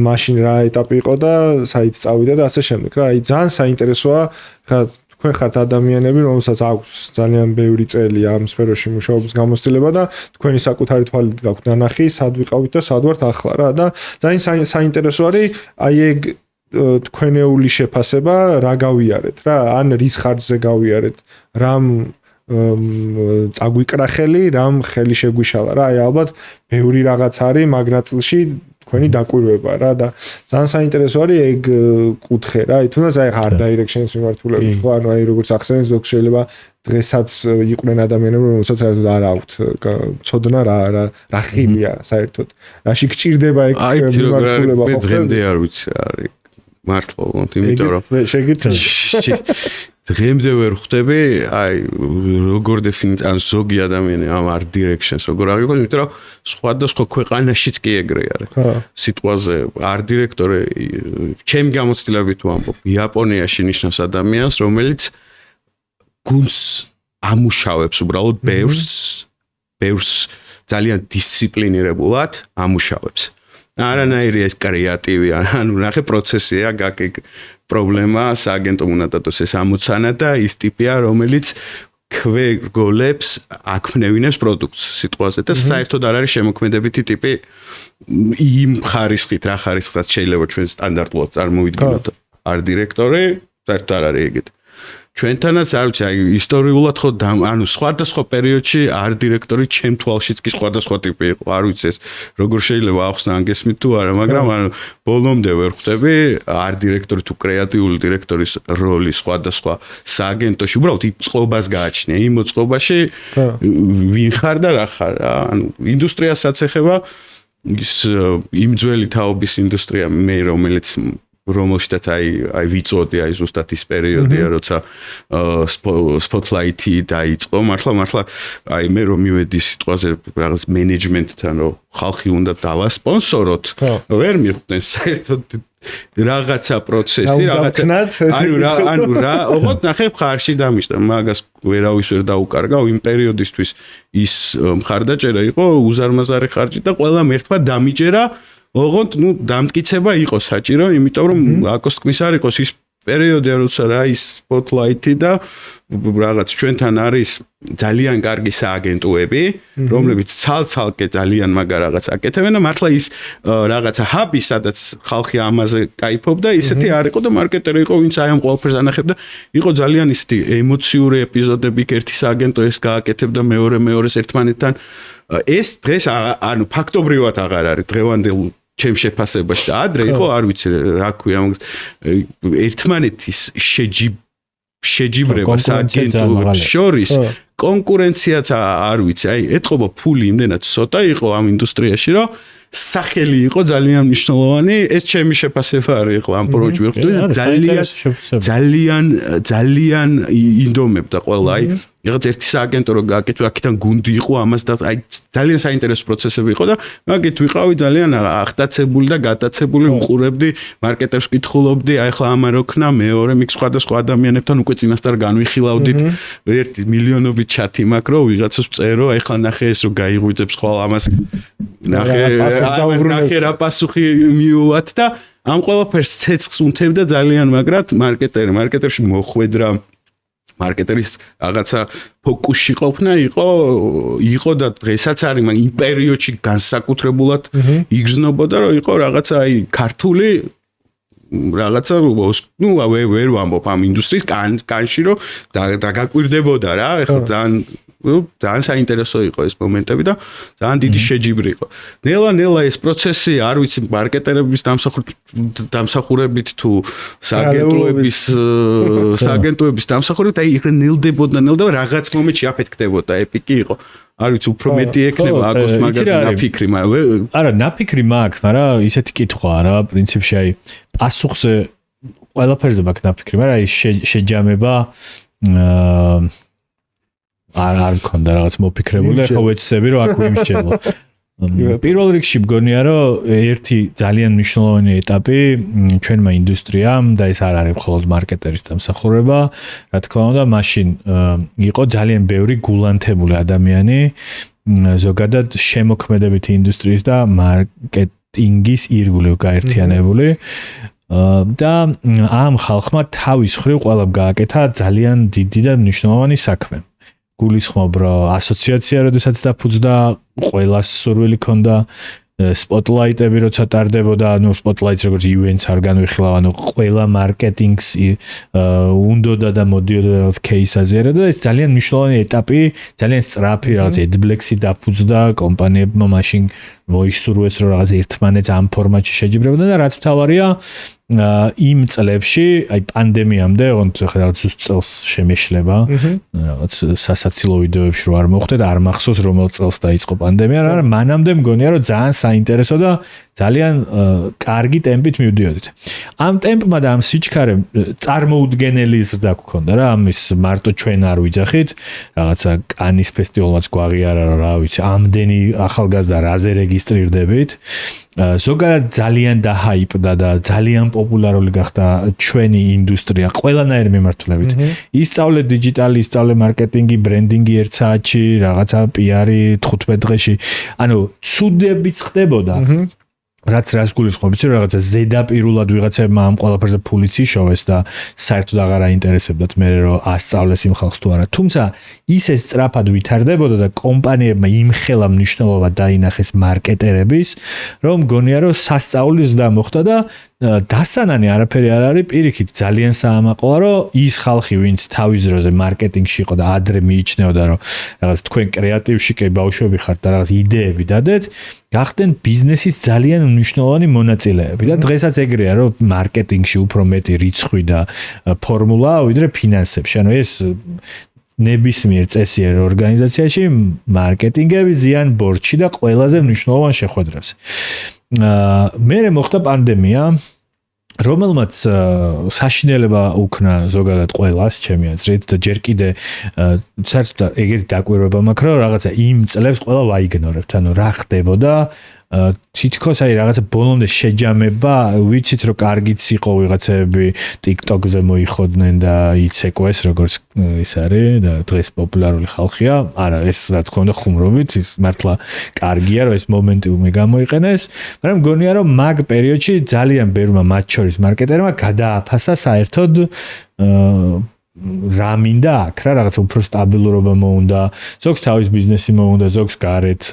მაშინ რა ეტაპი იყო და საით წავიდა და ასე შემდეგ რა. აი ძალიან საინტერესოა ხა თქვენ ხართ ადამიანები, რომელსაც აქვს ძალიან ბევრი წელი ამ სფეროში მუშაობის გამოცდილება და თქვენი საკუთარი თვალით გაქვთ ნანახი, სად ვიყავით და სად ვართ ახლა რა და ძალიან საინტერესო არის აი ეგ თქვენეული შეფასება რა გავიარეთ რა, ან რის ხარჯზე გავიარეთ, რამ წაგვიკრა ხელი, რამ ხელი შეგვიშალა რა, აი ალბათ ბევრი რაღაც არის მაგ ნაწილში თქვენი დაკვირვება რა და ძალიან საინტერესო არის ეგ კუთხე რა. თუნდაც აი hard direction-ის მიმართულებით ხო ანუ აი როგორც ახსენე ზოგ შეიძლება დღესაც იყვნენ ადამიანები რომელსაც საერთოდ არ აქვთ ცოდნა რა ხილია საერთოდ. რაში გჭირდება ეგ მიმართულება ხო? დღემდე არ ვიცი რა არის. მართლა ვთქვი, იმიტომ რომ დღემდე ვერ ხვდები, აი როგორ ან ზოგი ადამიანი ამ art directions როგორ აღიქვას, იმიტომ რომ სხვადასხვა ქვეყანაშიც კი ეგრე არის. სიტყვაზე art director-ი ჩემი გამოცდილებით ვამბობ, იაპონიაში ნიშნავს ადამიანს, რომელიც გუნდს ამუშავებს უბრალოდ ბევრს ძალიან დისციპლინირებულად ამუშავებს. არანაირი ეს კრეატივი, ანუ ნახე პროცესია, გაკ პრობლემა სააგენტომ უნდა დადოს ეს ამოცანა და ის ტიპია, რომელიც გვეგოლებს აქმნევინებს პროდუქტს სიტყვაზე და საერთოდ არ არის შემოქმედებითი ტიპი იმ ხარისხით, რა ხარისხსაც შეიძლება ჩვენ სტანდარტულად წარმოვიდგინოთ art director-ი, საერთოდ არ არის ეგეთი. ჩვენთანაც არ ვიცი, აი ისტორიულად ხო ანუ სხვადასხვა პერიოდში art director-ი ჩემ თვალშიც კი სხვადასხვა ტიპი იყო. არ ვიცი ეს როგორ შეიძლება ახსნა ან გესმით თუ არა, მაგრამ ანუ ბოლომდე ვერ ხვდები art director-ი თუ კრეატიული დირექტორის როლი სხვადასხვა სააგენტოში, უბრალოდ იმ წყობას გააჩნია. იმ მოწყობაში ვინ ხარ და რა ხარ, ანუ ინდუსტრიას რაც ეხება ის იმ ძველი თაობის ინდუსტრია მე რომელშიც აი ვიწოდი აი ზუსტად ის პერიოდია როცა spotlight-ი დაიწყო მართლა აი მე რომ მივედი სიტყვაზე რაღაც მენეჯმენტთან რომ ხალხი უნდა დავასპონსოროთ ვერ მიხვდნენ საერთოდ რაღაცა პროცესი რაღაცა ანუ რა ოღონდ ნახე მხარში დამიშტა მაგას ვერავის ვერ დაუკარგავ იმ პერიოდისთვის ის მხარდაჭერა იყო უზარმაზარი ხარჯი და ყველა მერთმა დამიჯერა ოღონდ დამტკიცება იყო საჭირო, იმიტომ რომ აკოს თქმის არ იყოს ის პერიოდია, როცა რა ის spotlight-ი და რაღაც ჩვენთან არის ძალიან კარგი სააგენტოები, რომლებიც ცალ-ცალკე ძალიან მაგარ რაღაც აკეთებენ და მართლა ის რაღაცა hub-ი, სადაც ხალხი ამაზე кайფობდა, ისეთი არ იყო და მარკეტერი იყო, ვინც აი ამ ყველაფერს ანახებდა, იყო ძალიან ისეთი ემოციური ეპიზოდები, ერთი სააგენტო ეს გააკეთებდა მეორეს ერთმანეთთან. ეს დღეს ანუ ფაქტობრივად აღარ არის დღევანდელ ჩემ შეფასებაში და ადრე იყო არ ვიცი რა ქვია ერთმანეთის შეჯიბრება სააგენტოებს შორის კონკურენციაც არ ვიცი აი ეთყობა ფული იმდენად ცოტა იყო ამ ინდუსტრიაში რომ სახელი იყო ძალიან მნიშვნელოვანი ეს ჩემი შეფასება არის ხო ამ პროექტში ძალიან ინდომებდა ყველა აი რაღაც ერთი სააგენტო რო გააკეთო აქედან გუნდი იყო ამას და აი ძალიან საინტერესო პროცესები იყო და მაგით ვიყავი ძალიან აღტაცებული და გატაცებული უყურებდი მარკეტერს ვკითხულობდი აი ხლა ამა რო ქნა მეორე მიქ სხვადასხვა ადამიანებთან უკვე წინასწარ განვიხილავდით ერთი მილიონობით ჩათი მაქვს რო ვიღაცას წერო აი ხლა ნახე ეს რო გაიღვიძებს ხვალ ამას ნახე რა პასუხი მიუვათ და ამ ყველაფერს ცეცხლს უნთებდა ძალიან მაგრად მარკეტერში მოხვედრა მარკეტერის რაღაცა ფოკუსში ყოფნა იყო და დღესაც არის მაგრამ იმ პერიოდში განსაკუთრებულად იგრძნობოდა რომ იყო რაღაცა აი ქართული რაღაცა ვერ ვამბობ ამ ინდუსტრიის კანში რომ დაგაკვირდებოდა რა ეხლა ძალიან საინტერესო იყო ეს მომენტები და ძალიან დიდი შეჯიბრი იყო. ნელა ეს პროცესი არ ვიცი მარკეტერების დამსახურებით თუ სააგენტოების დამსახურებით აი იქ ნელდებოდა რაღაც მომენტში აფეთქდებოდა ეპიკი იყო. არ ვიცი უფრო მეტი ექნება აკოს მაგაზე ნაფიქრი არა ნაფიქრი მაქვს მაგრამ ისეთი კითხვაა რა პრინციპში აი პასუხზე ყველაფერზე მაქვს ნაფიქრი მაგრამ აი შეჯამება არ მქონდა რაღაც მოფიქრებული და ხო ვეცდები რომ აქ ვიმსჯელო. პირველ რიგში მგონია რომ ერთი ძალიან მნიშვნელოვანი ეტაპი ჩვენმა ინდუსტრიამ და ეს არ არის მხოლოდ მარკეტერის დამსახურება, რა თქმა უნდა, მაშინ იყო ძალიან ბევრი გულანთებული ადამიანი ზოგადად შემოქმედებითი ინდუსტრიის და მარკეტინგის ირგვლივ გაერთიანებული და ამ ხალხმა თავის მხრივ ყველა გააკეთა ძალიან დიდი და მნიშვნელოვანი საქმე. გულისხმობ რომ ასოციაცია როდესაც დაფუძნდა ყველას სურვილი ქონდა spotlight-ები როცა ტარდებოდა ანუ spotlight-ს როგორც events არ განვიხილავ ანუ ყველა მარკეტინგს უნდოდა და მოდიოდა რაღაც кейსაზე და ეს ძალიან მნიშვნელოვანი ეტაპი ძალიან სწრაფი რაღაც adblex-ი დაფუძნდა კომპანიებმა მაშინ მოისურვეს რომ რაღაც ერთმანეთს ამ ფორმატში შეჯიბრებოდნენ და რაც მთავარია იმ წლებში, აი პანდემიამდე, ოღონდ რაღაც ზუსტ წელს შემეშლება, რაღაც სასაცილო ვიდეოებში რო არ მოხვდეთ, არ მახსოვს რომელ წელს დაიწყო პანდემია, მაგრამ მანამდე მგონია რომ ძალიან საინტერესო და ძალიან კარგი ტემპით მივდიოდით. ამ ტემპმა და ამ სიჩქარემ წარმოუდგენელი ზრდა გქონდა რა, ამის მარტო ჩვენ არ ვიძახით, რაღაცა კანის ფესტივალმაც გვაღიარა რა ვიცი, ამდენი ახალგაზრდა რაზე რეგისტრირდებით. ზოგადად ძალიან დაჰაიპდა და ძალიან პოპულარული გახდა ჩვენი ინდუსტრია ყველანაირ მიმართულებით. ისწავლე დიჯიტალი, ისწავლე მარკეტინგი, ბრენდინგი ერთ საათში, რაღაცა პიარი 15 დღეში. ანუ ცუდებიც ხდებოდა. რაც გულისხმობთ, რომ რაღაცა ზედაპირულად ვიღაცებმა ამ ყველაფერზე ფულიც იშოვეს და საერთოდ აღარ აინტერესებდათ მე რომ ასწავლეს იმ ხალხს თუ არა. თუმცა ისე სწრაფად ვითარდებოდა და კომპანიებმა იმხელა მნიშვნელობა დაინახეს მარკეტერების, რომ მგონია რომ სასწაულის ზრდა მოხდა და დასანანი არაფერი არ არის, პირიქით ძალიან საამაყოა, რომ ის ხალხი, ვინც თავის დროზე მარკეტინგში იყო და ადრე მიიჩნეოდა, რომ რაღაც თქვენ კრეატივში კი ბავშვები ხართ და რაღაც იდეები დადეთ, გახდნენ ბიზნესის ძალიან მნიშვნელოვანი მონაწილეები და დღესაც ეგრეა, რომ მარკეტინგში უფრო მეტი რიცხვი და ფორმულაა, ვიდრე ფინანსებში. ანუ ეს ნებისმიერ წესიერ ორგანიზაციაში მარკეტინგები ზიან ბორჩი და ყველაზე მნიშვნელოვან შეხვედრებს. მერე მოხდა პანდემია, რომელმაც საშინელება უქნა ზოგადად ყველას, ჩემი აზრით და ჯერ კიდე საერთოდ ეგეთი დაკვირვება მაქვს, რომ რაღაცა იმ წლებს ყველა ვაიგნორებთ, ანუ რა ხდებოდა თითქოს აი რაღაცა ბოლომდე შეჯამება, ვიცით რომ კარგიც იყო ვიღაცები TikTok-ზე მოიხოდნენ და იცეკვეს როგორც ის არის და დღეს პოპულარული ხალხია. არა, ეს რა თქმა უნდა ხუმრობით, ის მართლა კარგია რომ ეს მომენტუმი გამოიყენეს, მაგრამ მგონია რომ მაგ პერიოდში ძალიან ბევრმა მათ შორის მარკეტერმა გადააფასა საერთოდ რა მინდა აქ რა რაღაცა უფრო სტაბილურობა მოუნდა, ზოგს თავის ბიზნესი მოუნდა, ზოგს გარეთ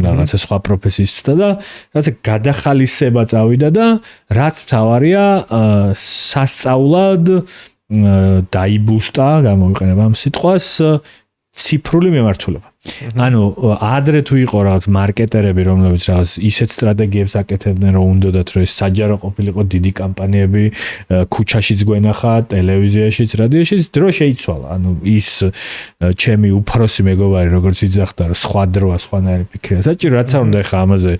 რაღაცა სხვა პროფესიის და რაღაცა გადახალისება წავიდა და რაც მთავარია სასწაულად დაიბუსტა, გამოვიყენება ამ სიტყვას, ციფრული მიმართულება. ანუ ადრე თუ იყო რაღაც მარკეტერები, რომლებიც რაღაც ისეთ სტრატეგიებს აკეთებდნენ, რომ უნდათ რომ ეს საჯარო ყოფილიყო დიდი კამპანიები, ქუჩაშიც გვენახა, ტელევიზიაშიც, რადიოშიც, დრო შეიცვალა. ანუ ის ჩემი უფროსი მეგობარი, როგორც იძახდა, რომ სხვა დროა, სხვანაირი ფიქრია საჭირო, რაც არ უნდა ხა ამაზე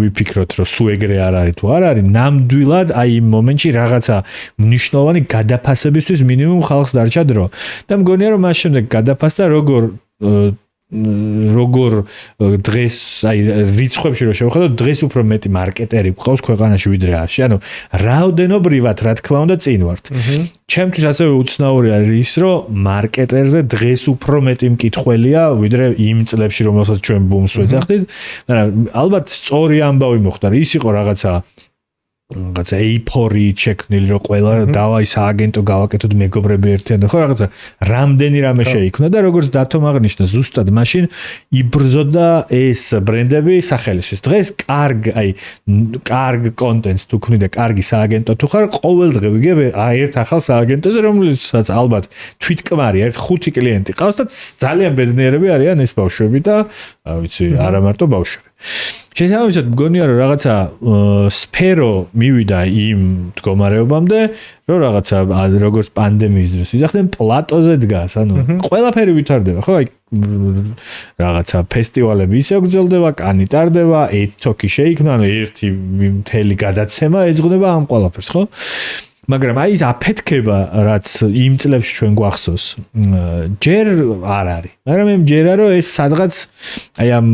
ვიფიქროთ, რომ სულ ეგრე არ არის თუ არ არის, ნამდვილად აი იმ მომენტში რაღაცა მნიშვნელოვანი გადაფასებისთვის მინიმუმ ხალხს დარჩა დრო. და მგონია რომ მას შემდეგ გადაფასდა როგორ დღეს აი რიცხვებში რო შევხედოთ, დღეს უფრო მეტი მარკეტერი გვყავს ქვეყანაში ვიდრე აში. ანუ რაოდენობრივად რა თქმა უნდა წინ ვართ. ჩემთვის ასევე უცნაური არის ის, რომ მარკეტერზე დღეს უფრო მეტი მკითხველია ვიდრე იმ წლებში, რომელსაც ჩვენ ბუმს ვეძახდით. მაგრამ ალბათ სწორი ამბავი მოხდა. ის იყო რაღაცა A4 ჩექნილი რომ ყველა დავა ის ააგენტო გავაკეთოთ მეგობრები ერთიან და ხო რაღაცა რამდენი რამე შეიქმნა და როგორც დათომ აღნიშნა ზუსტად მაშინ იბრძოდა ეს ბრენდები სახელისთვის. დღეს კარგ კონტენტს თუ ქმნი და კარგი სააგენტო თუ ხარ, ყოველდღე ვიგებ ერთ ახალ სააგენტოზე, რომელსაც ალბათ თვითკმარია, ერთ 5 კლიენტი ყავს და ძალიან ბედნიერები არიან ეს ბავშვები და ვიცი, არა მარტო ბავშვები. შესაბამისად მგონია რომ რაღაცა სფერო მივიდა იმ მდგომარეობამდე, რომ რაღაცა როგორც პანდემიის დროს ვიზახდნენ პლატოზე დგას, ანუ ყველაფერი ვითარდება, ხო? აი რაღაცა ფესტივალები ისე გრძელდება, კანი ტარდება, ეთოქი შეიქმნა, ანუ ერთი მთელი გადაცემა ეძღვნება ამ ყველაფერს, ხო? მაგრამ აი ეს აფეთქება, რაც იმ წლებში ჩვენ გვახსოვს, ჯერ არ არის. მაგრამ მე მჯერა რომ ეს სადღაც აი ამ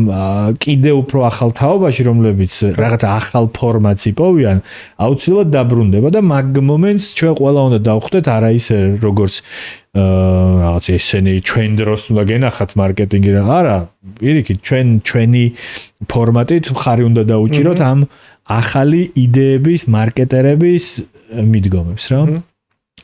კიდე უფრო ახალ თაობაში, რომლებიც რაღაცა ახალ ფორმატს იპოვიან, აუცილებლად დაბრუნდება და მაგ მომენტს ჩვენ ყველა უნდა დავხვდეთ, არა ისე როგორც რაღაც ესენი ჩვენ დროს უნდა გენახათ მარკეტინგი რა. არა, პირიქით ჩვენი ფორმატით ხარი უნდა დაუჭიროთ ამ ახალი იდეების, მარკეტერების მიდგომებს რა.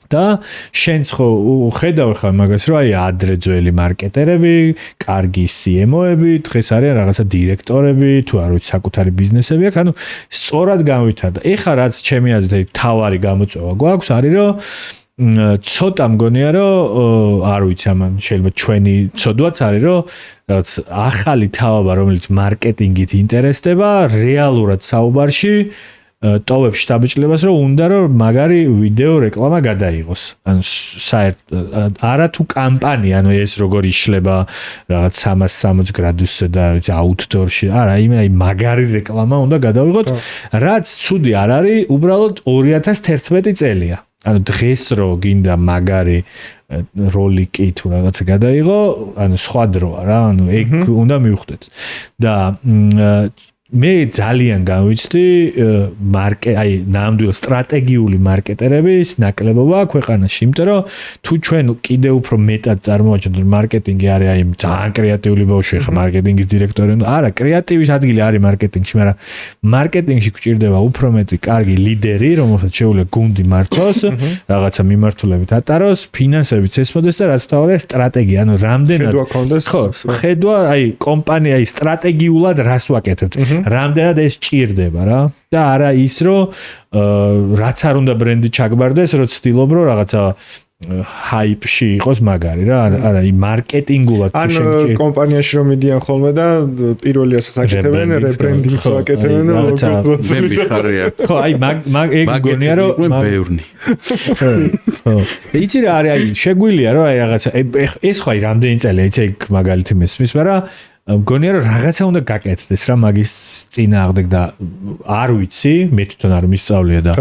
და შენც ხო ხედავ ხა მაგას რომ აი ადრე ძველი მარკეტერები, კარგი CMO-ები, დღეს არიან რაღაცა დირექტორები, თუ არ ვიცი საკუთარი ბიზნესები აქვს, ანუ სწორად განვითარდა. ეხლა რაც ჩემი აზრით თავარი გამოწვევა გვაქვს არის რომ ცოტა მგონია რომ არ ვიცი ამან შეიძლება ჩვენი ცოდვაც არის რომ რაღაც ახალი თავობა რომელიც მარკეტინგით ინტერესდება რეალურად საუბარში ტოვებს შტაბეჭლებას რომ უნდა რომ მაგარი ვიდეო რეკლამა გადაიღოს ანუ საერთოდ არა თუ კამპანია ანუ ეს როგორ იშლება რაღაც 360 გრადუსზე და აუთდორში არა აი მაგარი რეკლამა უნდა გადავიღოთ რაც ცუდი არ არის უბრალოდ 2011 წელია ანუ დღეს რო გინდა მაგარი როლიკი თუ რაღაცა გადაიღო ანუ სხვა დროა რა ანუ ეგ უნდა მივხვდეთ და მე ძალიან გავიცდი აი ნამდვილ სტრატეგიული მარკეტერების ნაკლებობა ქვეყანაში, იმიტომ რომ თუ ჩვენ კიდე უფრო მეტად წარმოვაჩენთ რომ მარკეტინგი არის აი ძალიან კრეატიული ბავშვი ხა მარკეტინგის დირექტორი, არა, კრეატივის ადგილი არის მარკეტინგში, მაგრამ მარკეტინგში გვჭირდება უფრო მეტი კარგი ლიდერი, რომელსაც შეუძლია გუნდი მართოს, რაღაცა მიმართულებით ატაროს, ფინანსებიც ესმოდეს და რაც თავია სტრატეგია, ანუ რამდენად ხო, ხედვა აი კომპანია აი სტრატეგიულად რას ვაკეთებთ. რამდენად ეს ჭირდება რა და არა ის რომ რაც არ უნდა ბრენდი ჩაგბარდეს რომ ცდილობ რომ რაღაცა ჰაიპში იყოს მაგარი რა არა იმ მარკეტინგულად თუ შეგჭირდება ან კომპანიაში რომ მიდიან ხოლმე და პირველი ასაც აკეთებენ რებრენდინგს აკეთებენ მე მიხარია ხო აი მაგ ეგ გონია რომ ბევრნი ხო იცი რა არის აი შეგვილია რომ აი რაღაცა ეს ხო აი რამდენი წელია იცი ეგ მაგალითი მესმის მაგრამ მგონია რომ რაღაცა უნდა გაკეთდეს რა მაგის წინააღმდეგ და არ ვიცი მე თვითონ არ მისწავლია და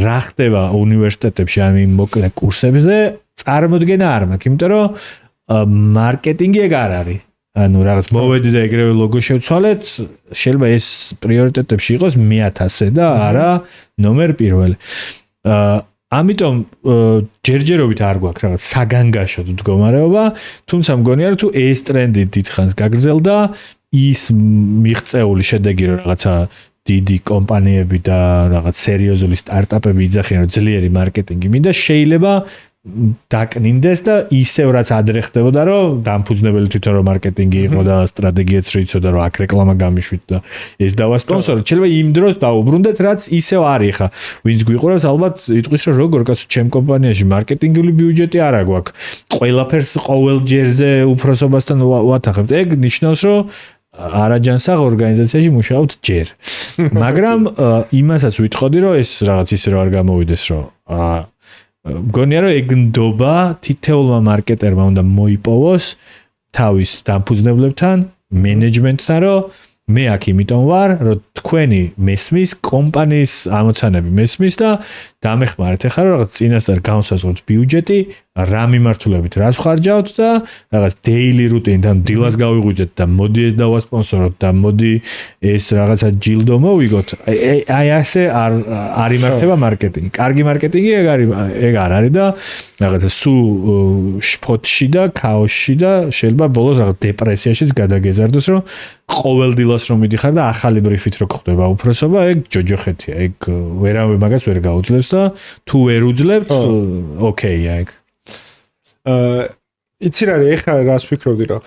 რა ხდება უნივერსიტეტებში ამ მოკლე კურსებზე წარმოდგენა არ მაქვს იმიტომ რომ მარკეტინგი ეგ არ არის ანუ რაღაც მოვედი და ეგრევე ლოგო შევცვალეთ შეიძლება ეს პრიორიტეტებში იყოს 1000-ზე და არა ნომერ პირველი ამიტომ ჯერჯერობით არ გვაქვს რაღაც საგანგაშოდ მდგომარეობა, თუმცა მგონია რომ თუ ეს ტრენდი დიდხანს გაგრძელდა, ის მიღწეული შედეგი რომ რაღაცა დიდი კომპანიები და რაღაც სერიოზული სტარტაპები იძახიან რომ ძლიერი მარკეტინგი მინდა, შეიძლება დაკნინდეს და ისევ რაც ადრე ხდებოდა რომ დამფუძნებელი თვითონ რომ მარკეტინგი იყო და სტრატეგიაც რო იცოდა რომ აქ რეკლამა გამიშვით და ეს დავასპონსოროთ შეიძლება იმ დროს დაუბრუნდეთ რაც ისევ არის ხა ვინც გვიყურებს ალბათ იტყვის რომ როგორ კაცო ჩემ კომპანიაში მარკეტინგული ბიუჯეტი არა გვაქვს ყველაფერს ყოველ ჯერზე უფროსობასთან ვათახებთ ეგ ნიშნავს რომ არაჯანსაღ ორგანიზაციაში მუშაობთ ჯერ მაგრამ იმასაც ვიტყოდი რომ ეს რაღაც ისე რომ არ გამოვიდეს რომ მგონია რომ ეგ ნდობა თითოეულმა მარკეტერმა უნდა მოიპოვოს თავის დამფუძნებლებთან, მენეჯმენტთან, რომ მე აქ იმიტომ ვარ, რომ თქვენი მესმის კომპანიის ამოცანები მესმის და დამეხმარეთ ახლა რომ რაღაც წინასწარ განსაზღვროთ ბიუჯეტი, რა მიმართულებით რას ხარჯავთ და რაღაც daily routine-თან დილას გავიღვიძეთ და მოდი ეს დავასპონსოროთ და მოდი ეს რაღაცა ჯილდო მოვიგოთ. აი ასე არ იმართება მარკეტინგი. კარგი მარკეტინგი ეგ არ არის და რაღაცა სულ შფოთში და ქაოსში და შეიძლება ბოლოს რაღაც დეპრესიაშიც გადაგეზარდოს რომ ყოველ დილას რომ მიდიხარ და ახალი ბრიფით რო ხდება უფროსობა, ეგ ჯოჯოხეთია. ეგ ვერავე მაგას ვერ გაუძლებს და თუ ვერ უძლებთ, ოკეია ეგ. იცი რა ეხა რას ვფიქრობდი რომ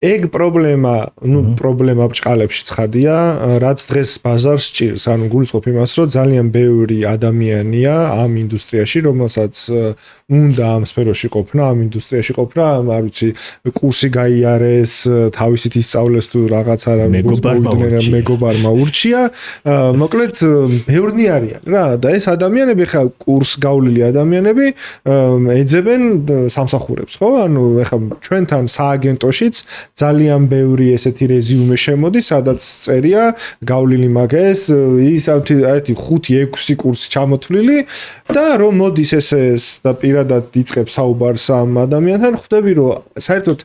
ეგ პრობლემა, პრობლემა ბჭყალებში ცხადია, რაც დღეს ბაზარს ჭირს, ანუ გულისხმობ იმას, რომ ძალიან ბევრი ადამიანია ამ ინდუსტრიაში, რომელსაც უნდა ამ სფეროში ყოფნა, ამ ინდუსტრიაში ყოფნა, არ ვიცი, კურსი გაიარეს, თავისით ისწავლეს თუ რაღაცა მეგობარმა ურჩია, მოკლედ ბევრნი არიან რა და ეს ადამიანები ხა კურს გავლილი ადამიანები ეძებენ სამსახურებს, ხო? ანუ ეხა ჩვენთან სააგენტოშიც ძალიან ბევრი ესეთი რეზიუმე შემოდის, სადაც წერია გავლილი მაგას, ის ერთი 5-6 კურსი ჩამოთვლილი და რომ მოდის ეს და პირადად იწყებს საუბარს ამ ადამიანთან, ხვდები რომ საერთოდ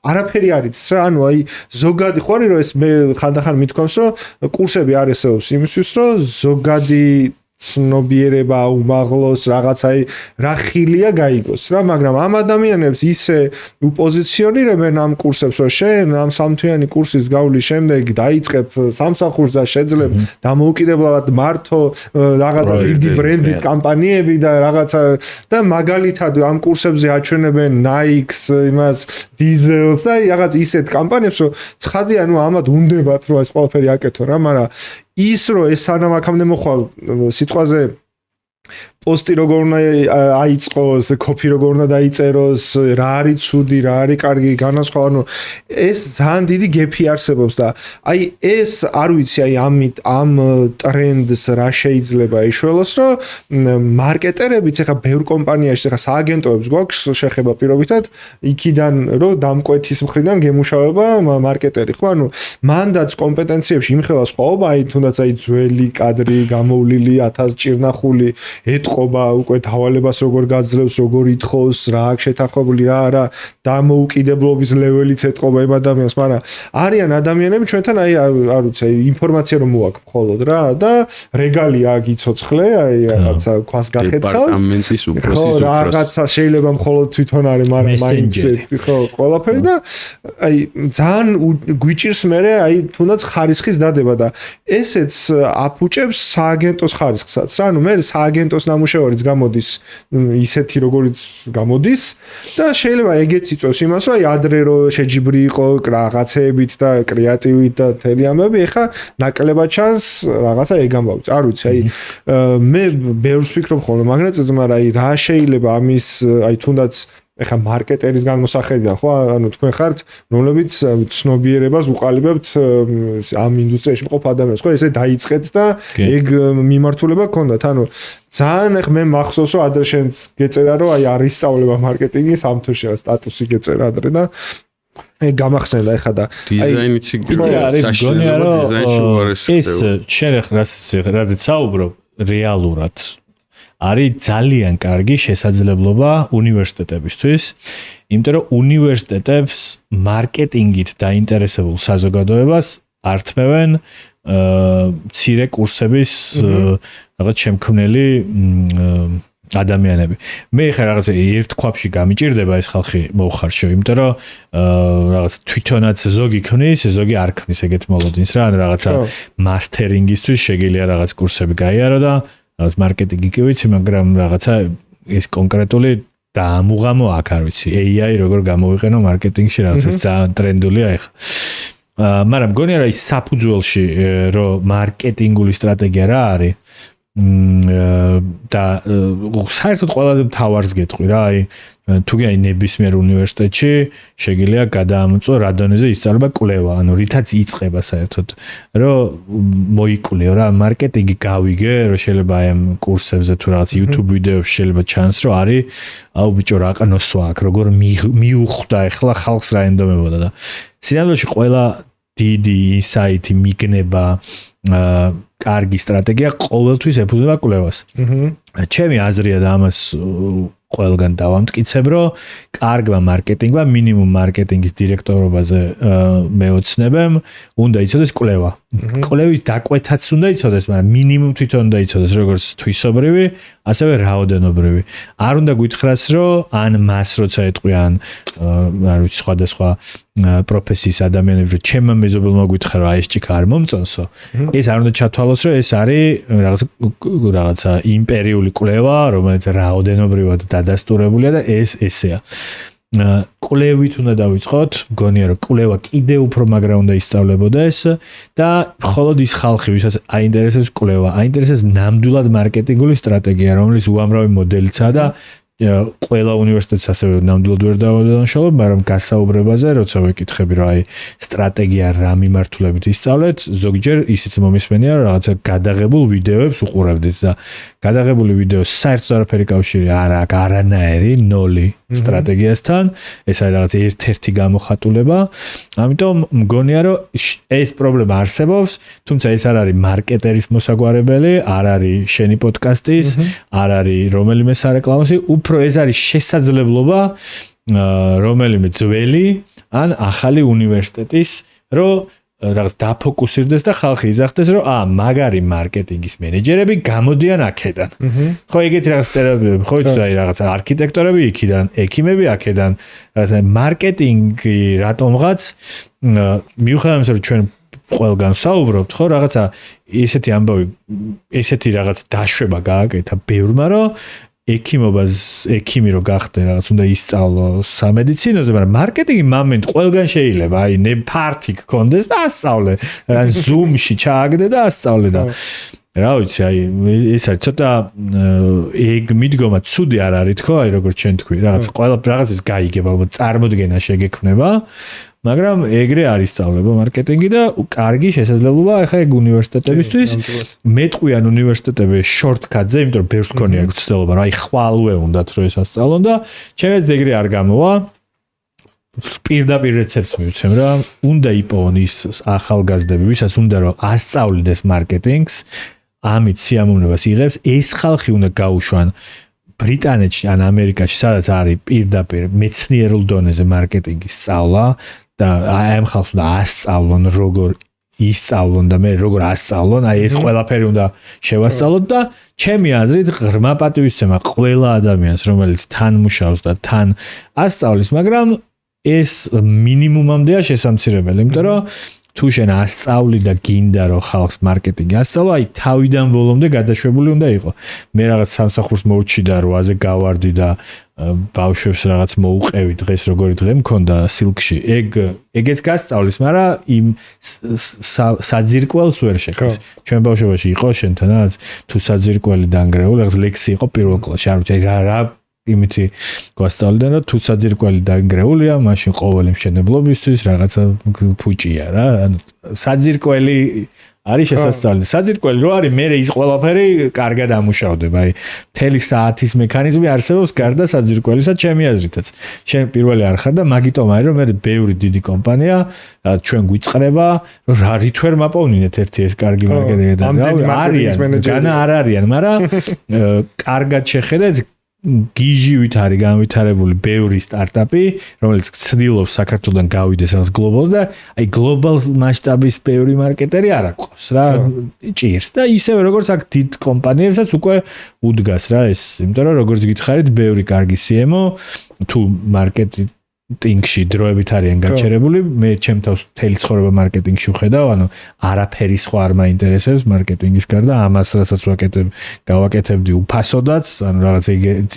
არაფერი არ იცის რა, ანუ აი ზოგადი ხوارი რომ ეს მე ხანდახან მithქვამს რომ კურსები არ ესეოს იმისთვის რომ ზოგადი ცნობიერება უმაღლოს რაღაცაი რა ხილია გაიგოს რა მაგრამ ამ ადამიანებს ისე უპოზიციონირებენ ამ კურსებს რომ შენ ამ სამთვიანი კურსის გავლის შემდეგ დაიწყებ სამსახურს და შეძლებ დამოუკიდებლად მართო რაღაცა დიდი ბრენდის კამპანიები და რაღაცა და მაგალითად ამ კურსებზე აჩვენებენ Nike-ს იმას Diesel-ს და რაღაც ისეთ კამპანიებს რომ ცხადია ნუ ამათ უნდებათ რომ ეს ყველაფერი აკეთო რა მაგრამ ის რომ ეს სანამ აქამდე მოხვალ სიტყვაზე პოსტი როგორ უნდა აიწყოს, კოპი როგორ უნდა დაიწეროს, რა არის ცუდი, რა არის კარგი, განასხვავა, ანუ ეს ძალიან დიდი გეფი არსებობს და აი ეს არ ვიცი, აი ამ ტრენდს რა შეიძლება იშველოს, რომ მარკეტერებიც ახლა ბევრ კომპანიაში ახლა სააგენტოებს გვაქვს შეხება პირობითად, იქიდან რომ დამკვეთის მხრიდან გემუშავება მარკეტერი, ხო? ანუ მანდაც კომპეტენციებში იმხელა სხვაობა, აი თუნდაც აი ძველი კადრი, გამოვლილი 1000 ჭირნახული ეთყობა უკვე დავალებას როგორ გაძლევს, როგორ ითხოვს, რა აქვს შეთანხმებული, რა დამოუკიდებლობის ლეველიც ეთყობა იმ ადამიანს, მაგრამ არიან ადამიანები ჩვენთან აი არ ვიცი, აი ინფორმაცია რომ მოაქვს მხოლოდ რა და რეგალია გიცოცხლე, აი რაღაცა ქვას გახეთქავს. დეპარტამენტის უფროსის ხო, რაღაცა შეიძლება მხოლოდ თვითონ არის, მაგრამ მაინც ხო, ყველაფერი და აი ძალიან გვიჭირს მე აი თუნდაც ხარისხის დადება და ესეც აფუჭებს სააგენტოს ხარისხსაც რა, ანუ მე სააგენტოს ნამუშევარიც გამოდის ისეთი როგორიც გამოდის და შეიძლება ეგეც იწვევს იმას, რომ აი ადრე რო შეჯიბრი იყო რაღაცეებით და კრეატივით და თელი ამბები, ეხა ნაკლებად ჩანს რაღაცა ეგ ამბავი. არ ვიცი, აი მე ბევრს ვფიქრობ ხოლმე მაგნეტზე, მაგრამ აი რა შეიძლება ამის აი თუნდაც ეხა მარკეტერის განმოსახედიდან, ხო, ანუ თქვენ ხართ, რომლებიც ცნობიერებას უყალიბებთ ამ ინდუსტრიაში მყოფ ადამიანებს, ხო, ესე დაიწყეთ და ეგ მიმართულება გქონდათ, ანუ ძალიან ეხ მე მახსოვს, რომ ადრე შენც გეწერა, რომ აი არის სწავლება მარკეტინგის ამ თუში სტატუსი გეწერა ადრე და ეგ გამახსენდა ეხა და დიზაინიც ეს შენ რაზეც საუბრობ რეალურად არის ძალიან კარგი შესაძლებლობა უნივერსიტეტებისთვის, იმიტომ რომ უნივერსიტეტებს მარკეტინგით დაინტერესებულ საზოგადოებას ართმევენ მცირე კურსების რაღაც შემქმნელი ადამიანები. მე ხა რაღაც ერთ ქვაფში გამიჭირდება ეს ხალხი მოუხარშო, იმიტომ რომ რაღაც თვითონაც ზოგი ქმნის, ზოგი არ ქმნის ეგეთ მოლოდინს რა, რაღაცა მასტერინგისთვის შეგიძლია რაღაც კურსები გაიარო და რაღაც მარკეტინგი კი ვიცი, მაგრამ რაღაცა ეს კონკრეტული დაამუღამო აქ არ ვიცი. AI როგორ გამოვიყენო მარკეტინგში რაღაცა ძალიან ტრენდულია ეხლა. მაგრამ მგონია რა ის საფუძველში რომ მარკეტინგული სტრატეგია რა არის და საერთოდ ყველაზე მთავარს გეტყვი რა, აი თუ კი აი ნებისმიერ უნივერსიტეტში შეგიძლია გადაამოწო რა დონეზე ისწავლება კვლევა, ანუ რითაც იწყება საერთოდ, რომ მოიკვლეო რა მარკეტინგი გავიგე, რომ შეიძლება აი ამ კურსებზე თუ რაღაც YouTube ვიდეოებში შეიძლება ჩანს, რომ არის აუ ბიჭო რა ყნოსვა აქ, როგორ მიუხვდა ახლა ხალხს რა ენდომებოდა და სინამდვილეში ყველა დიდი ინსაიტი მიგნება კარგი სტრატეგია ყოველთვის ეფუძნება კვლევას. ჩემი აზრია და ამას ყველგან დავამტკიცებ, რომ კარგმა მარკეტინგმა მინიმუმ მარკეტინგის დირექტორობაზე მეოცნებამ უნდა იცოდეს კვლევა. კვლევის დაკვეთაც უნდა იცოდეს, მაგრამ მინიმუმ თვითონ უნდა იცოდეს როგორც თვისობრივი, ასევე რაოდენობრივი. არ უნდა გითხრას, რომ ან მას როცა ეტყვიან, არ ვიცი, სხვადასხვა პროფესიის ადამიანები, რომ ჩემმა მეზობელმა გითხრა, რომ აი ეს ჭიქა არ მომწონსო. ეს არ უნდა ჩათვალოს, რომ ეს არის რაღაცა იმპერიული კვლევა, რომელიც რაოდენობრივად დადასტურებულია და ეს ესეა. კვლევით უნდა დავიწყოთ, მგონია რომ კვლევა კიდე უფრო მაგრა უნდა ისწავლებოდეს და მხოლოდ ის ხალხი, ვისაც აინტერესებს კვლევა, აინტერესებს ნამდვილად მარკეტინგული სტრატეგია, რომელიც უამრავი მოდელიცაა და ყველა უნივერსიტეტს ასევე ნამდვილად ვერ დავადანაშაულებ, მაგრამ გასაუბრებაზე, როცა ვეკითხები, რომ აი სტრატეგია რა მიმართულებით ისწავლეთ, ზოგჯერ ისიც მომისმენია, რომ რაღაცა გადაღებულ ვიდეოებს უყურებდით და გადაღებული ვიდეოს საერთოდ არაფერი კავშირი არ აქვს არანაირი ნოლი სტრატეგიასთან, ეს არის რაღაც ერთ-ერთი გამოხატულება. ამიტომ მგონია, რომ ეს პრობლემა არსებობს, თუმცა ეს არ არის მარკეტერის მოსაგვარებელი, არ არის შენი პოდკასტის, არ არის რომელიმე სარეკლამოსი, უფრო ეს არის შესაძლებლობა რომელიმე ძველი ან ახალი უნივერსიტეტის, რომ რაღაც დაფოკუსირდეს და ხალხი იზახდეს, რომ მაგარი მარკეტინგის მენეჯერები გამოდიან აქედან. ხო, ეგეთი რაღაც სტერეოტიპები, ხო, იცი რა, რაღაც არქიტექტორები იქიდან, ექიმები აქედან, რაღაც მარკეტინგი რატომღაც მიუხედავად იმისა, რომ ჩვენ ყველგან საუბრობთ, ხო, რაღაცა ესეთი ამბავი, ესეთი რაღაც დაშვება გააკეთა ბევრმა, რომ ექიმი რო გახდე რაღაც უნდა ისწავლო სამედიცინოზე, მაგრამ მარკეტინგი მომენტ ყველგან შეიძლება, აი ფართი გქონდეს და ასწავლე, ან Zoom-ში ჩააგდე და ასწავლე და რა ვიცი, აი ეს არის ცოტა ეგ მიდგომა ცუდი არ არის თქო, აი როგორც ჩვენ თქვი, რაღაცის გაიგებ, ალბათ წარმოდგენა შეგექმნება, მაგრამ ეგრე არის სწავლება მარკეტინგი და კარგი შესაძლებლობა ახლა ეგ უნივერსიტეტებისთვის მეტყვიან უნივერსიტეტები შორტკატზე, იმიტომ რომ ბევრს ქონია ცდილობა, რომ აი ხვალვე უნდათ რომ ეს ასწავლონ და ჩემს ეგრე არ გამოვა. პირდაპირ რეცეპტს მივცემ რა, უნდა იპოვონ ის ახალგაზრდები, ვისაც უნდა რომ ასწავლიდეს მარკეტინგს, ამით სიამოვნებას იღებს, ეს ხალხი უნდა გაუშვან ბრიტანეთში ან ამერიკაში, სადაც არის პირდაპირ მეცნიერულ დონეზე მარკეტინგის სწავლა და აი ამ ხალხს უნდა ასწავლონ როგორ ისწავლონ და მე როგორ ასწავლონ, აი ეს ყველაფერი უნდა შევასწავლოთ და ჩემი აზრით ღრმა პატივისცემა ყველა ადამიანს, რომელიც თან მუშაობს და თან ასწავლის, მაგრამ ეს მინიმუმამდეა შესამცირებელი, იმიტომ რომ თუ შენ ასწავლი და გინდა რომ ხალხს მარკეტინგი ასწავლა, აი თავიდან ბოლომდე გადაშვებული უნდა იყო. მე რაღაც სამსახურს მოვჩი და 8-ზე გავარდი და ბავშვებს რაღაც მოუყევი დღეს როგორი დღე მქონდა სილკში. ეგეც გასწავლის, მაგრამ იმ საძირკველს ვერ შეხებს. ჩვენ ბავშვობაში იყო შენთანაც თუ საძირკველი დანგრეული, რაღაც ლექსი იყო პირველ კლასში, არ ვიცი რა იმითი გვასწავლდნენ რომ თუ საძირკველი დაგრეულია, მაშინ ყოველი მშენებლობისთვის რაღაცა ფუჭია რა. ანუ საძირკველი არის შესაძლებელი. საძირკველი რო არის, მე ის ყველაფერი კარგად ამუშავდება. აი, მთელი საათის მექანიზმი არსებობს გარდა საძირკველისა, ჩემი აზრითაც. შენ პირველი არ ხარ და მაგიტომ არის რომ მე ბევრი დიდი კომპანია ჩვენ გვიწყრება, რომ რა რითვერ მაპოვნინეთ ერთი ეს კარგი მარკეტინგი და არიან, არ არიან, მაგრამ კარგად შეხედეთ გიჟივით არის განვითარებული ბევრი სტარტაპი, რომელიც ცდილობს საქართველოსთან გავიდეს რაღაც გლობალს და აი გლობალ მასშტაბის ბევრი მარკეტერი არ აქვს რა, ჭირს და ისევე როგორც აქ დიდ კომპანიებსაც უკვე უდგას რა ეს, იმიტომ რომ როგორც გითხარით, ბევრი კარგი CMO თუ მარკეტინგში დროებით არიან გაჩერებული, მე ჩემ თავს მთელი ცხოვრება მარკეტინგში ვხედავ, ანუ არაფერი სხვა არ მაინტერესებს მარკეტინგის გარდა, ამას რასაც გავაკეთებდი უფასოდაც, ანუ რაღაც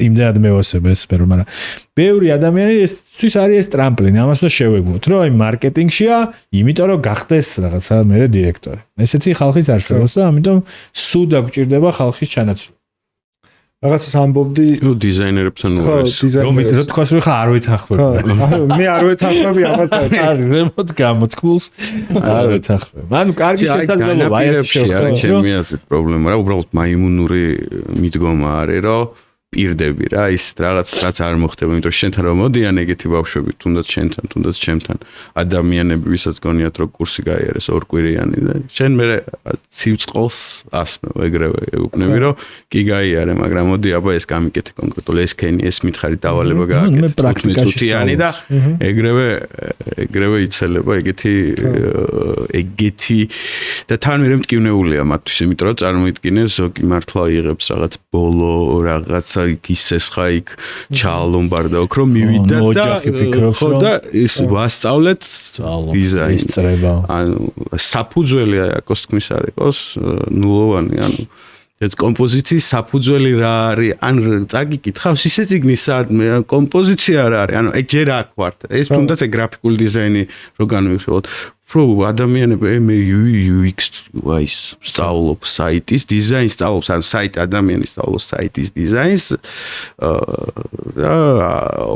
იმდენად მევასებ ეს სფერო, მაგრამ ბევრი ადამიანი ესთვის არის ეს ტრამპლინი, ამას უნდა შევეგმოთ, რომ აი მარკეტინგშია, იმიტომ რომ გახდეს რაღაცა მერე დირექტორი. ესეთი ხალხიც არსებობს და ამიტომ სულ დაგჭირდება ხალხის ჩანაცვლება. რაღაცას ამბობდი დიზაინერებთან უარეს. რომ თქვას რომ ხა არ ვეთანხმები. მე არ ვეთანხმები ამას. ზემოთ გამოთქმულს არ ვეთანხმები. ანუ კარგი შესაძლებლობა არის ჩემი აზრით პრობლემა რა, უბრალოდ მაიმუნური მიდგომა არის, რომ პირდები რა, ის რაღაც რაც არ მოხდება, იმიტომ რომ შენთან რომ მოდიან ეგეთი ბავშვები, თუნდაც შენთან, თუნდაც ჩემთან, ადამიანები, ვისაც გონიათ რომ კურსი გაიარეს ორკვირიანი და შენ მე ცივწყალს ასმევ, ეგრევე ეუბნები რომ კი გაიარე, მაგრამ მოდი აბა ეს გამიკეთე კონკრეტულად, ეს კენი, ეს მითხარი დავალება გააკეთე 15 წუთიანი და ეგრევე იცელება ეგეთი და თან მე მტკივნეულია მათთვის, იმიტომ რომ წარმოიდგინე ზოგი მართლა იღებს რაღაც ბოლო რაღაცა ისეს ხა იქ ჩაალომბარდაო რომ მივიდა და ხო და ის ვასწავლეთ დიზაინს წრება ანუ საფუძველი აკოს თქმის არ იყოს ნულოვანი ანუ ეს კომპოზიციის საფუძველი რა არის ან წაგიკითხავს ისე ციგნი სადმე კომპოზიცია რა არის ანუ ეგ ჯერ აქ ვართ ეს თუნდაც ეგ გრაფიკული დიზაინი რო განვიხილოთ ადამიანები UX wise სწავლობ საიტის დიზაინს სწავლობს ან საიტ ადამიანი სწავლობს საიტის დიზაინს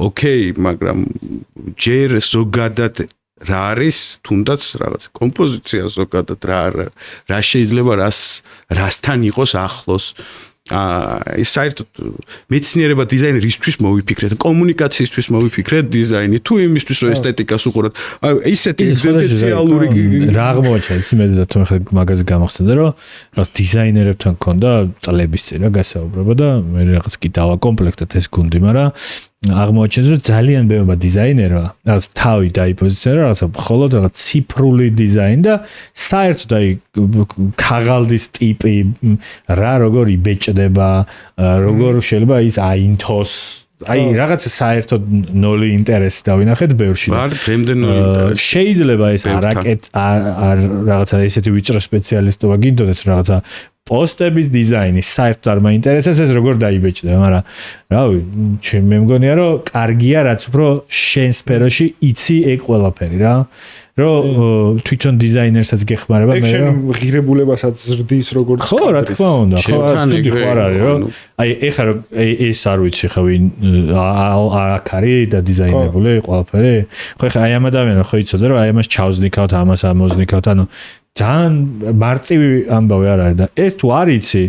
ოკეი მაგრამ ჯერ ზოგადად რა არის თუნდაც რაღაც კომპოზიცია ზოგადად რა შეიძლება რასთან იყოს ახლოს ის საერთოდ მეცნიერება დიზაინი რისთვის მოვიფიქრეთ კომუნიკაციისთვის მოვიფიქრეთ დიზაინი თუ იმისთვის რომ ესთეტიკას უყუროთ ისეთი ეგზისტენციალური რა აღმოაჩენს იმედი და თუ ხე მაგაზე გამახსენდა რომ რაღაც დიზაინერებთან ქონდა წლების წინ რა გასაუბრება და მე რაღაც კი დავაკომპლექტად ეს გუნდი მაგრამ აღმოაჩენს რომ ძალიან ბევრი დიზაინერია რაღაც თავი დაიპოზიციონირა რაღაცა მხოლოდ რაღაც ციფრული დიზაინი და საერთოდ აი ქაღალდის ტიპი რა როგორ იბეჭდება როგორ შეიძლება ის აინთოს აი რაღაცა საერთოდ ნოლი ინტერესი დავინახეთ ბევრში ვარ დღემდე ნოლი ინტერესი შეიძლება ეს არაკეთ რაღაცა ესეთი ვიწრო სპეციალისტობა გინდოდეთ რაღაცა პოსტების დიზაინი საერთოდ არ მაინტერესებს ეს როგორ დაიბეჭდა, მაგრამ რავი, მე მგონია რომ კარგია რაც უფრო შენ სფეროში იცი ეგ ყველაფერი რა. რომ თვითონ დიზაინერსაც გეხმარება მე შენ ღირებულებასაც ზრდის როგორც ხო რა თქმა უნდა ხო არ არის რომ აი ეხლა რომ ეს არ ვიცი ხა ვინ აქ არის და დიზაინებული ყველაფერი ხო ეხლა აი ამ ადამიანს ხო იცოდა რომ აი ამას ჩავზნიკავთ ამას ამოზნიკავთ ანუ ძალიან მარტივი ამბავი არ არის და ეს თუ არ იცი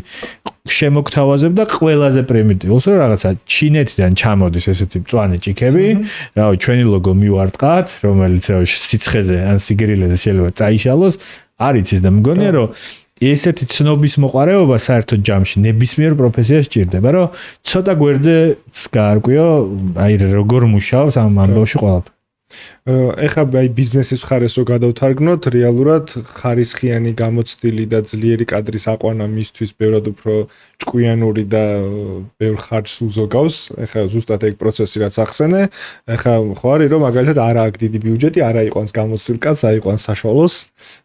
შემოგთავაზებ და ყველაზე პრიმიტიულს რომ რაღაცა ჩინეთიდან ჩამოდის ესეთი მწვანე ჭიქები, რავი, ჩვენი ლოგო მივარტყათ, რომელიც რავი სიცხეზე ან სიგრილეზე შეიძლება წაიშალოს, არ იცის და მგონია რომ ესეთი ცნობის მოყარეობა საერთოდ ჯამში ნებისმიერ პროფესიას სჭირდება, რომ ცოტა გვერდზე გაარკვიო, აი როგორ მუშაობს ამ ამბავში ყველაფერი. ეხლა აი ბიზნესის მხარეს რო გადავთარგმნოთ, რეალურად ხარისხიანი გამოცდილი და ძლიერი კადრის აყვანა მისთვის ბევრად უფრო ჭკვიანური და ბევრ ხარჯს უზოგავს. ეხლა ზუსტად ეგ პროცესი რაც ახსენე, ეხლა ხო არის რომ მაგალითად არა აქვს დიდი ბიუჯეტი, არა იყვანს გამოცდილ კაცს, აიყვანს საშუალოს,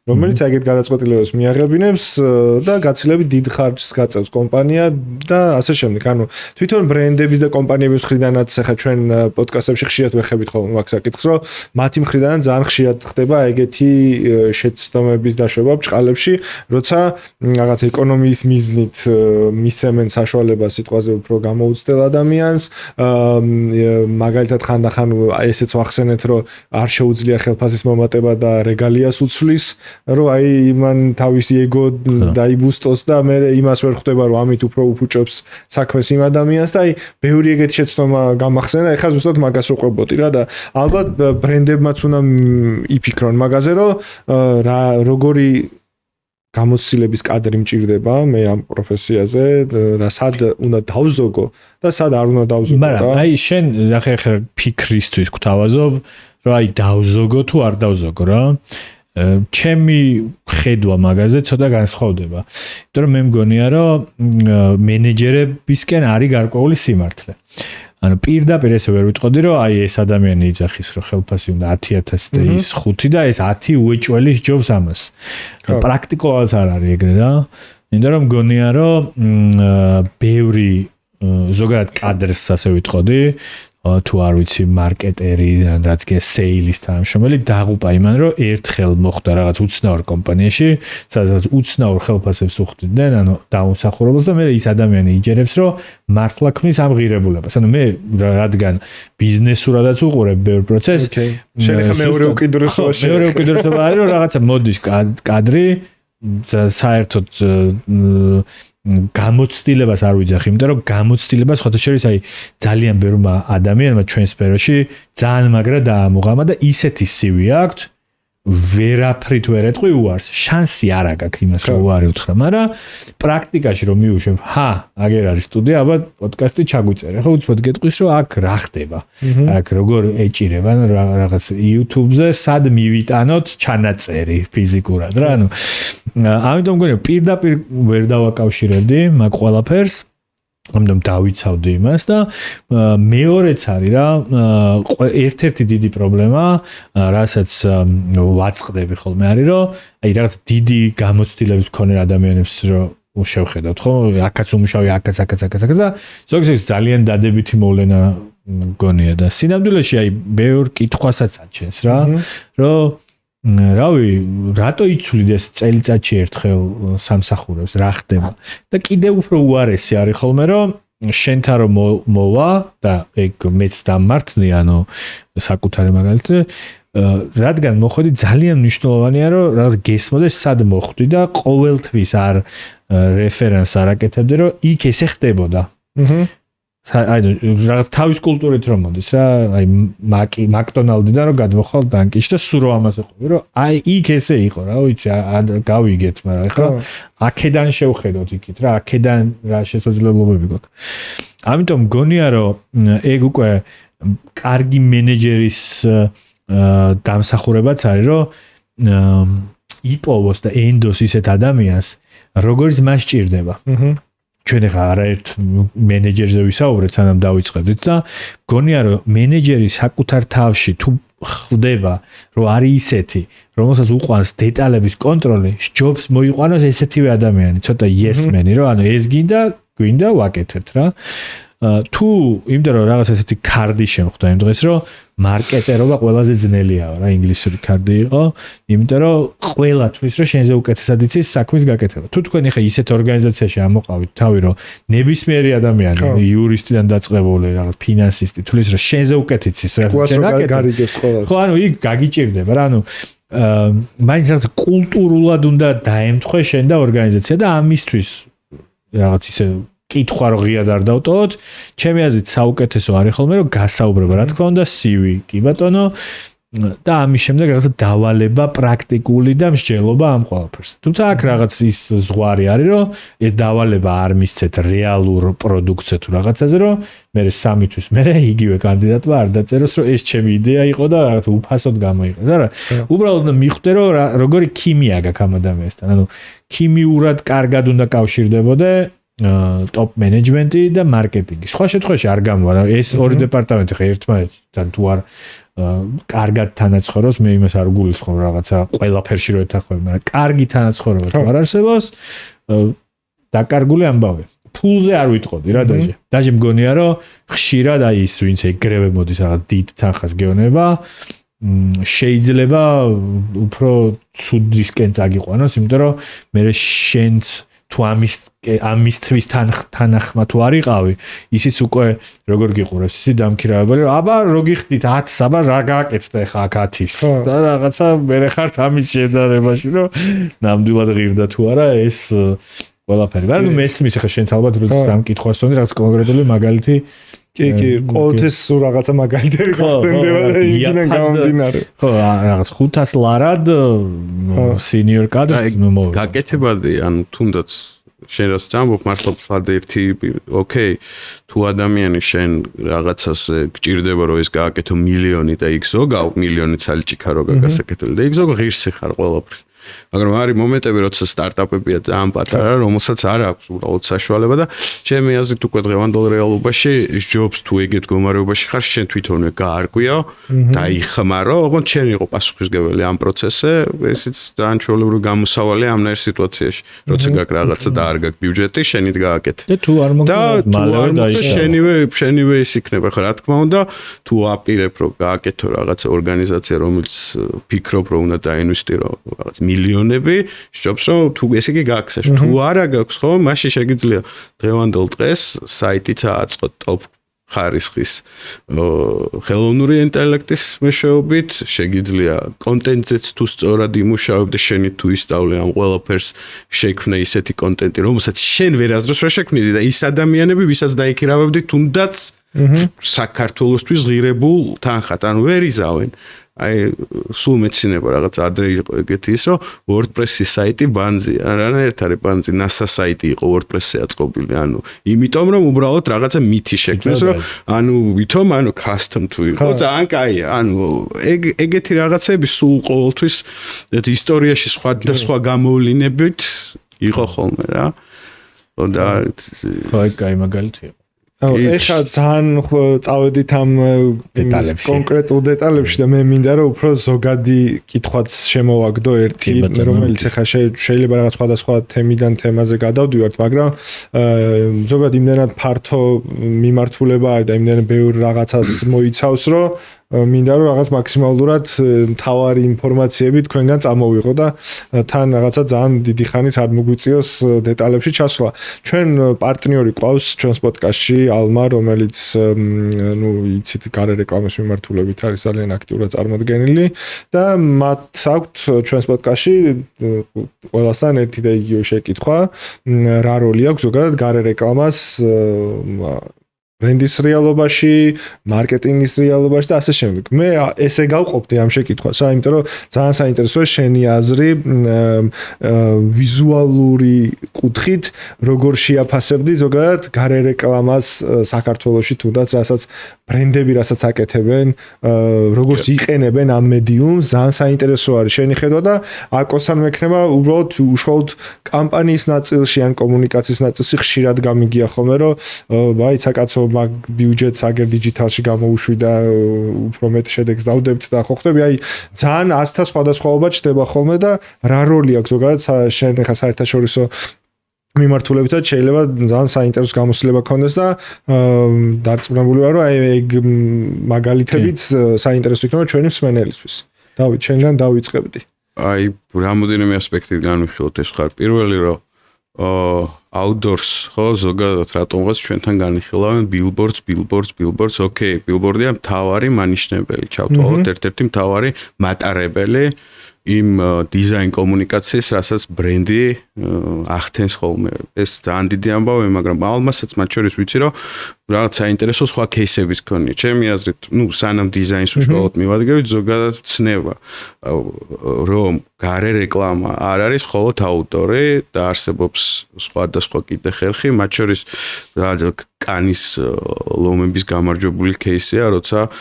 რომელიც ეგეთ გადაწყვეტილებებს მიაღებინებს და გაცილებით დიდ ხარჯს გაწევს კომპანია და ასე შემდეგ. ანუ თვითონ ბრენდების და კომპანიების მხრიდანაც ეხლა ჩვენ პოდკასტებში ხშირად ვეხებით ხოლმე მაგ საკითხს, რომ მათი მხრიდან ძალიან ხშირად ხდება ეგეთი შეცდომების დაშვება ბჭყალებში, როცა რაღაც ეკონომიის მიზნით მისცემენ საშუალებას სიტყვაზე უფრო გამოუცდელ ადამიანს, მაგალითად ხანდახან ესეც ვახსენეთ, რომ არ შეუძლია ხელფასის მომატება და რეგალიას უცვლის, რომ აი მან თავისი ეგო დაიბუსტოს და მე იმას ვერ ხვდება, რომ ამით უფრო უფუჭებს საქმეს იმ ადამიანს და აი ბევრი ეგეთი შეცდომა გამახსენა, ეხლა ზუსტად მაგას რო ყვებოდი რა და ალბათ ბრენდებმაც უნდა იფიქრონ მაგაზე, რომ როგორი გამოცდილების კადრი მჭირდება მე ამ პროფესიაზე, რა სად უნდა დავზოგო და სად არ უნდა დავზოგო. მაგრამ აი შენ ახლა ფიქრისთვის გვთავაზობ, რომ აი დავზოგო თუ არ დავზოგო რა. ჩემი ხედვა მაგაზე ცოტა განსხვავდება. იმიტომ რომ მე მგონია, რომ მენეჯერებისკენ არის გარკვეული სიმართლე. ანუ პირდაპირ ესე ვერ ვიტყოდი, რომ აი ეს ადამიანი იძახის, რომ ხელფასი უნდა 10,000 და ის 5 და ეს 10 უეჭველის ჯობს ამას. პრაქტიკულად არ არის ეგრე რა. იმიტომ რომ მგონია, რომ ბევრი ზოგადად კადრს ასე ვიტყოდი, თუ არ ვიცი მარკეტერი ან რაც კი სეილის თანამშრომელი დაღუპა იმან, რომ ერთხელ მოხდა რაღაც უცნაურ კომპანიაში, სადაც უცნაურ ხელფასებს უხდიდნენ, ანუ დაუმსახურებელს და მე ის ადამიანი იჯერებს, რომ მართლა ქმნის ამ ღირებულებას. ანუ მე რადგან ბიზნესურადაც უყურებ ბევრ პროცესს, შენ ხა მეორე უკიდურესობაში. მეორე უკიდურესობა არის, რომ რაღაცა მოდის კადრი საერთოდ გამოცდილებას არ ვიძახი, იმიტომ რომ გამოცდილებას ხოთა შორის აი ძალიან ბევრმა ადამიანმა ჩვენ სფეროში ძალიან მაგრა დაამოღამა და ისეთი CV აქვთ, ვერაფრით ვერ ეტყვი უარს, შანსი არ აქვს იმას რომ უარი უთხრა, მაგრამ პრაქტიკაში რომ მივუშვებ, აგერ არის სტუდია, აბა პოდკასტი ჩაგვიწერე, ხო უცბად გეტყვის რომ აქ რა ხდება, აქ როგორ ეჭირება, რაღაც YouTube-ზე სად მივიტანოთ ჩანაწერი ფიზიკურად რა, ანუ ამიტომ მგონია პირდაპირ ვერ დავაკავშირებდი მაგ ყველაფერს, ამიტომ დავიცავდი იმას და მეორეც არის რა, ერთ-ერთი დიდი პრობლემა, რასაც ვაწყდები ხოლმე არის, რომ აი რაღაც დიდი გამოცდილების მქონე ადამიანებს რომ შევხედოთ, ხო? აქაც უმუშავია, აქაც და ზოგიერთი ძალიან დადებითი მოვლენა მგონია და სინამდვილეში აი ბევრ კითხვასაც აჩენს რა, რომ რავი, რატო იცვლიდეს წელიწადში ერთხელ სამსახურებს, რა ხდება? და კიდევ უფრო უარესი არის ხოლმე, რომ შენთან რომ მოვა და ეგ მეც დამმართლი, ანუ საკუთარი მაგალითი, რადგან მოხვედი ძალიან მნიშვნელოვანია, რომ რაღაც გესმოდეს სად მოხვდი და ყოველთვის არ რეფერენსს არ აკეთებდი, რომ იქ ესე ხდებოდა. აი რაღაც თავის კულტურით რომ მოდის რა, აი მაკდონალდიდან რომ გადმოხვალ დანკიში და სულ რომ ამას ეყობი, რომ აი იქ ესე იყო რა, ვიცი, გავიგეთ, მაგრამ ეხლა აქედან შევხედოთ იქით რა, აქედან რა შესაძლებლობები გვაქვს. ამიტომ მგონია, რომ ეგ უკვე კარგი მენეჯერის დამსახურებაც არის, რომ იპოვოს და ენდოს ისეთ ადამიანს, როგორც მას სჭირდება. ჩვენ ახლა არაერთ მენეჯერზე ვისაუბრეთ, სანამ დავიწყებდით და მგონია, რომ მენეჯერი საკუთარ თავში თუ ხვდება, რომ არის ისეთი, რომელსაც უყვანს დეტალების კონტროლი, ჯობს მოიყვანოს ესეთივე ადამიანი, ცოტა yes-მენი, რომ ანუ ეს გვინდა ვაკეთებთ რა. თუ იმიტომ რომ რაღაც ესეთი კარდი შემხვდა იმ დღეს, რომ მარკეტერობა ყველაზე ძნელია რა, ინგლისური კარდი იყო, იმიტომ რომ ყველა თვლის რომ შენზე უკეთესად იცის საქმის გაკეთება. თუ თქვენ ახლა ისეთ ორგანიზაციაში ამოყავით თავი, რომ ნებისმიერი ადამიანი, იურისტიდან დაწყებული, რაღაც ფინანსისტი თulis რომ შენზე უკეთ იცის რა, შენ გარიგებს ყველა. ხო, ანუ იქ გაგიჭირდება რა, ანუ მაინც რაღაც კულტურულად უნდა დაემთხვა შენ და ორგანიზაცია და ამისთვის რაღაც ისე კითხვა რო ღიად არ დავტოვოთ, ჩემი აზრით საუკეთესო არის ხოლმე რომ გასაუბრება, რა თქმა უნდა, CV, კი ბატონო, და ამის შემდეგ რაღაცა დავალება პრაქტიკული და მსჯელობა ამ ყველაფერს. თუმცა აქ რაღაც ის ზღვარი არის, რომ ეს დავალება არ მისცეთ რეალურ პროდუქტზე თუ რაღაცაზე, რომ მე 3 თვის მერე იგივე კანდიდატმა არ დაწეროს, რომ ეს ჩემი იდეა იყო და რაღაც უფასოდ გამოიყენეს. არა, უბრალოდ მიხვდე, რომ როგორი ქიმია გაქვს ამ ადამიანთან. ანუ ქიმიურად კარგად უნდა კავშირდებოდე top management და marketing. სხვა შემთხვევაში არ გამოვა. ეს ორი დეპარტამენტი ხა ერთმანეთთან თუ არ კარგად თანაცხოვროს, მე იმას არ გულისხმობ რაღაცა ყველაფერში რო ეთახვები, მაგრამ კარგი თანაცხოვრება თუ არ არსებობს, დაკარგული ამბავი. ფულზე არ ვიტყოდი რა დაჟე. დაჟე მგონია რომ ხშირად აი ის ვინც ეგრევე მოდის რაღაც დიდ თანხას გეონება, შეიძლება უფრო ცუდისკენ წაგიყვანოს, იმიტომ რომ მე შენც თუ ამისთვის თანახმა თუ არ იყავი, ისიც უკვე როგორ გიყურებს, ისიც დამქირავებელი, რომ აბა რო გიხდით 10-ს, აბა რა გააკეთდა ახლა აქ 10-ის. და რაღაცა მე ხართ ამის შედარებაში, რომ ნამდვილად ღირდა თუ არა ეს ყველაფერი. მაგრამ მესმის ახლა შენც ალბათ როდესაც ამ კითხვას ვონდი, რაღაც კონკრეტული მაგალითი კი, ყოველთვის რაღაცა მაგალითები ხდება და იქიდან გამომდინარე. ხო, რაღაც 500 ლარად senior cadre მოვიდა. გაკეთებადი, ანუ თუნდაც შენ რაც ამბობ, მართლაც ერთი, ოკეი, თუ ადამიანი შენ რაღაცას გჭირდება, რომ ეს გააკეთო მილიონი და იქ ზოგა მილიონი ცალჭიქა რო გაგასაკეთებელი და იქ ზოგა ღირსი ხარ ყველაფრის. მაგრამ არის მომენტები, როცა სტარტაპებია ძალიან პატარა, რომელსაც არ აქვს უბრალოდ საშუალება და ჩემი აზრით უკვე დღევანდელ რეალობაში ჯობს თუ ეგეთ მდგომარეობაში ხარ, შენ თვითონვე გაარკვიო, დაიხმარო, ოღონდ შენ იყო პასუხისმგებელი ამ პროცესზე, ესეც ძალიან ჩვეულებრივი გამოსავალია ამნაირ სიტუაციაში, როცა გაქვს რაღაცა და არ გაქვს ბიუჯეტი, შენით გააკეთე. და თუ არ მოგწონს, მალევე დაიშალა. შენივე ის იქნება, ხო, რა თქმა უნდა, თუ აპირებ რომ გააკეთო რაღაცა ორგანიზაცია, რომელიც ფიქრობ რომ უნდა დაინვესტირო რაღაც მილიონები, სჯობს რომ თუ ესე იგი გაქვს, თუ არა გაქვს, ხო, მაშინ შეგიძლია დღევანდელ დღეს საიტით აწყო ტოპ ხარისხის ხელოვნური ინტელექტის მეშვეობით, შეგიძლია კონტენტზეც თუ სწორად იმუშავებ და შენი თუ ისწავლე ამ ყველაფერს შექმნე ისეთი კონტენტი, რომელსაც შენ ვერასდროს ვერ შექმნიდი და ის ადამიანები, ვისაც დაიქირავებდი, თუნდაც საქართველოსთვის ღირებულ თანხად, ანუ ვერ იზავენ. აი სულ მეცინება რაღაც ადრე იყო ეგეთი ის რომ WordPress-ის საიტი ბანზია. რანაირად არის ბანზი? NASA საიტი იყო WordPress-ზე აწყობილი. ანუ იმიტომ რომ უბრალოდ რაღაცა მითი შექმნეს რომ ანუ ვითომ ანუ custom თუ იყო ძალიან კაია. ანუ ეგეთი რაღაცები სულ ყოველთვის ისტორიაში სხვა გამოვლინებით იყო ხოლმე რა. და ხო, კაი მაგალითია. ეხლა ძალიან წავედით ამ კონკრეტულ დეტალებში და მე მინდა რომ უფრო ზოგადი კითხვაც შემოვაგდო ერთი, რომელიც ეხლა შეიძლება რაღაც სხვადასხვა თემიდან თემაზე გადავდივართ, მაგრამ ზოგადად იმდენად ფართო მიმართულება არის და იმდენად ბევრ რაღაცას მოიცავს, რომ მინდა რომ რაღაც მაქსიმალურად მთავარი ინფორმაციები თქვენგან წამოვიღო და თან რაღაცა ძალიან დიდი ხანით არ მოგვიწიოს დეტალებში ჩასვლა. ჩვენ პარტნიორი ყავს ჩვენს პოდკასტში ალმა, რომელიც ნუ იცით გარე რეკლამის მიმართულებით არის ძალიან აქტიურად წარმოდგენილი და მათ აქვთ ჩვენს პოდკასტში ყველასთან ერთი და იგივე შეკითხვა, რა როლი აქვს ზოგადად გარე რეკლამას ბრენდის რეალობაში, მარკეტინგის რეალობაში და ასე შემდეგ. მე ესე გავყოფდი ამ შეკითხვას, იმიტომ რომ ძალიან საინტერესოა შენი აზრი ვიზუალური კუთხით, როგორ შეაფასებდი ზოგადად გარე რეკლამას საქართველოში თუნდაც რასაც ბრენდები რასაც აკეთებენ, როგორც იყენებენ ამ მედიუმს, ძალიან საინტერესო არის შენი ხედვა და აკოსთან მექნება უბრალოდ უშუალოდ კამპანიის ნაწილში ან კომუნიკაციის ნაწილში ხშირად გამიგია ხოლმე, რომ ვაი, საკაცო მაგ ბიუჯეტს აგერ დიჯიტალში გამოუშვი და უფრო მეტ შედეგს დავდებთ და ხო ხტები აი ძალიან 100-თა სხვადასხვაობა ჩდება ხოლმე და რა როლი აქვს ზოგადად შენ ხა საერთაშორისო მიმართულებითაც შეიძლება ძალიან საინტერესო გამოსვლება ქონდეს და დარწმუნებული ვარ რომ აი ეგ მაგალითებით საინტერესო იქნება ჩვენი მსმენელისთვის. დავით, შენგან დავიწყებდი. აი რამოდენიმე ასპექტით განვიხილოთ ეს ხარ პირველი რომ outdoors ხო ზოგადად რატომღაც ჩვენთან განიხილავენ billboards, okay, billboard-ია მთავარი მანიშნებელი, ჩავთვალოთ ერთ-ერთი მთავარი მატარებელი იმ დიზაინ კომუნიკაციის, რასაც ბრენდი ახდენს ხოლმე. ეს ძალიან დიდი ამბავია, მაგრამ ალმასაც მათ შორის ვიცი, რომ რაღაც საინტერესო სხვა кейსებიც ქონია. ჩემი აზრით, სანამ დიზაინს უშუალოდ მივადგებით, ზოგადად ცნება, რომ გარე რეკლამა არ არის მხოლოდ აუტორი და არსებობს სხვადასხვა კიდე ხერხი, მათ შორის კანის ლომების გამარჯვებული кейსია, როცა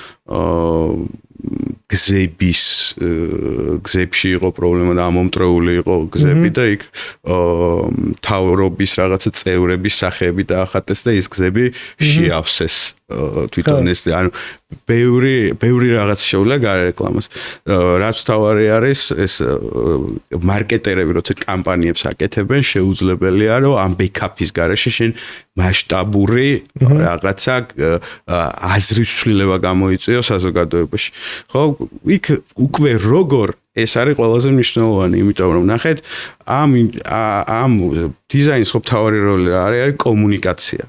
გზებში იყო პრობლემა და ამომტრეული იყო გზები და იქ თავრობის რაღაცა წევრების სახეები დაახატეს და ის გზები შეავსეს თვითონ ეს ანუ ბევრი რაღაც შეულა გარე რეკლამას რაც თავარი არის ეს მარკეტერები როცა კამპანიებს აკეთებენ შეუძლებელია რომ ამ ბექაპის გარეშე შენ მასშტაბური რაღაცა აზრის ცვლილება გამოიწვიო საზოგადოებაში ხო იქ უკვე როგორ ეს არის ყველაზე მნიშვნელოვანი, იმიტომ რომ ნახეთ ამ დიზაინის ხო თავარი როლი არის კომუნიკაცია.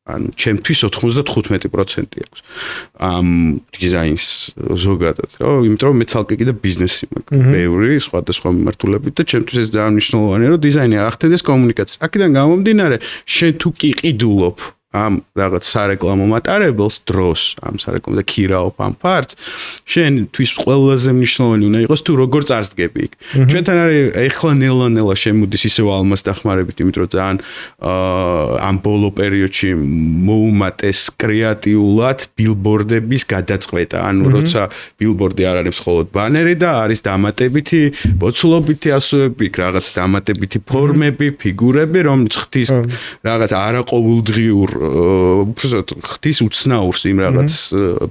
ანუ ჩემთვის 95% აქვს ამ დიზაინს ზოგადად, რა, იმიტომ რომ მე ცალკე კიდე ბიზნესი მაქვს. ბევრი სხვადასხვა მიმართულებით და ჩემთვის ეს ძალიან მნიშვნელოვანია, რომ დიზაინი ახდენდეს კომუნიკაციას. აქედან გამომდინარე, შენ თუ კი ყიდულობ ამ რაღაც სარეკლამო მატარებელს დროს, ამ სარეკლამო და ქირაობ ამ პარტს, შენთვის ყველაზე მნიშვნელოვანი უნდა იყოს თუ როგორ წარსდგები იქ. ჩვენთან არის ეხლა ნელა შემოდის ისევ ალმას დახმარებით, იმიტომ რომ ძალიან ამ ბოლო პერიოდში მოუმატეს კრეატიულად ბილბორდების გადაწყვეტა. ანუ როცა ბილბორდი არ არის მხოლოდ ბანერი და არის დამატებითი, მოცულობითი ასოები, რაღაც დამატებითი ფორმები, ფიგურები, რომელიც ხდის რაღაც არაყოველდღიურ ხდის უცნაურს იმ რაღაც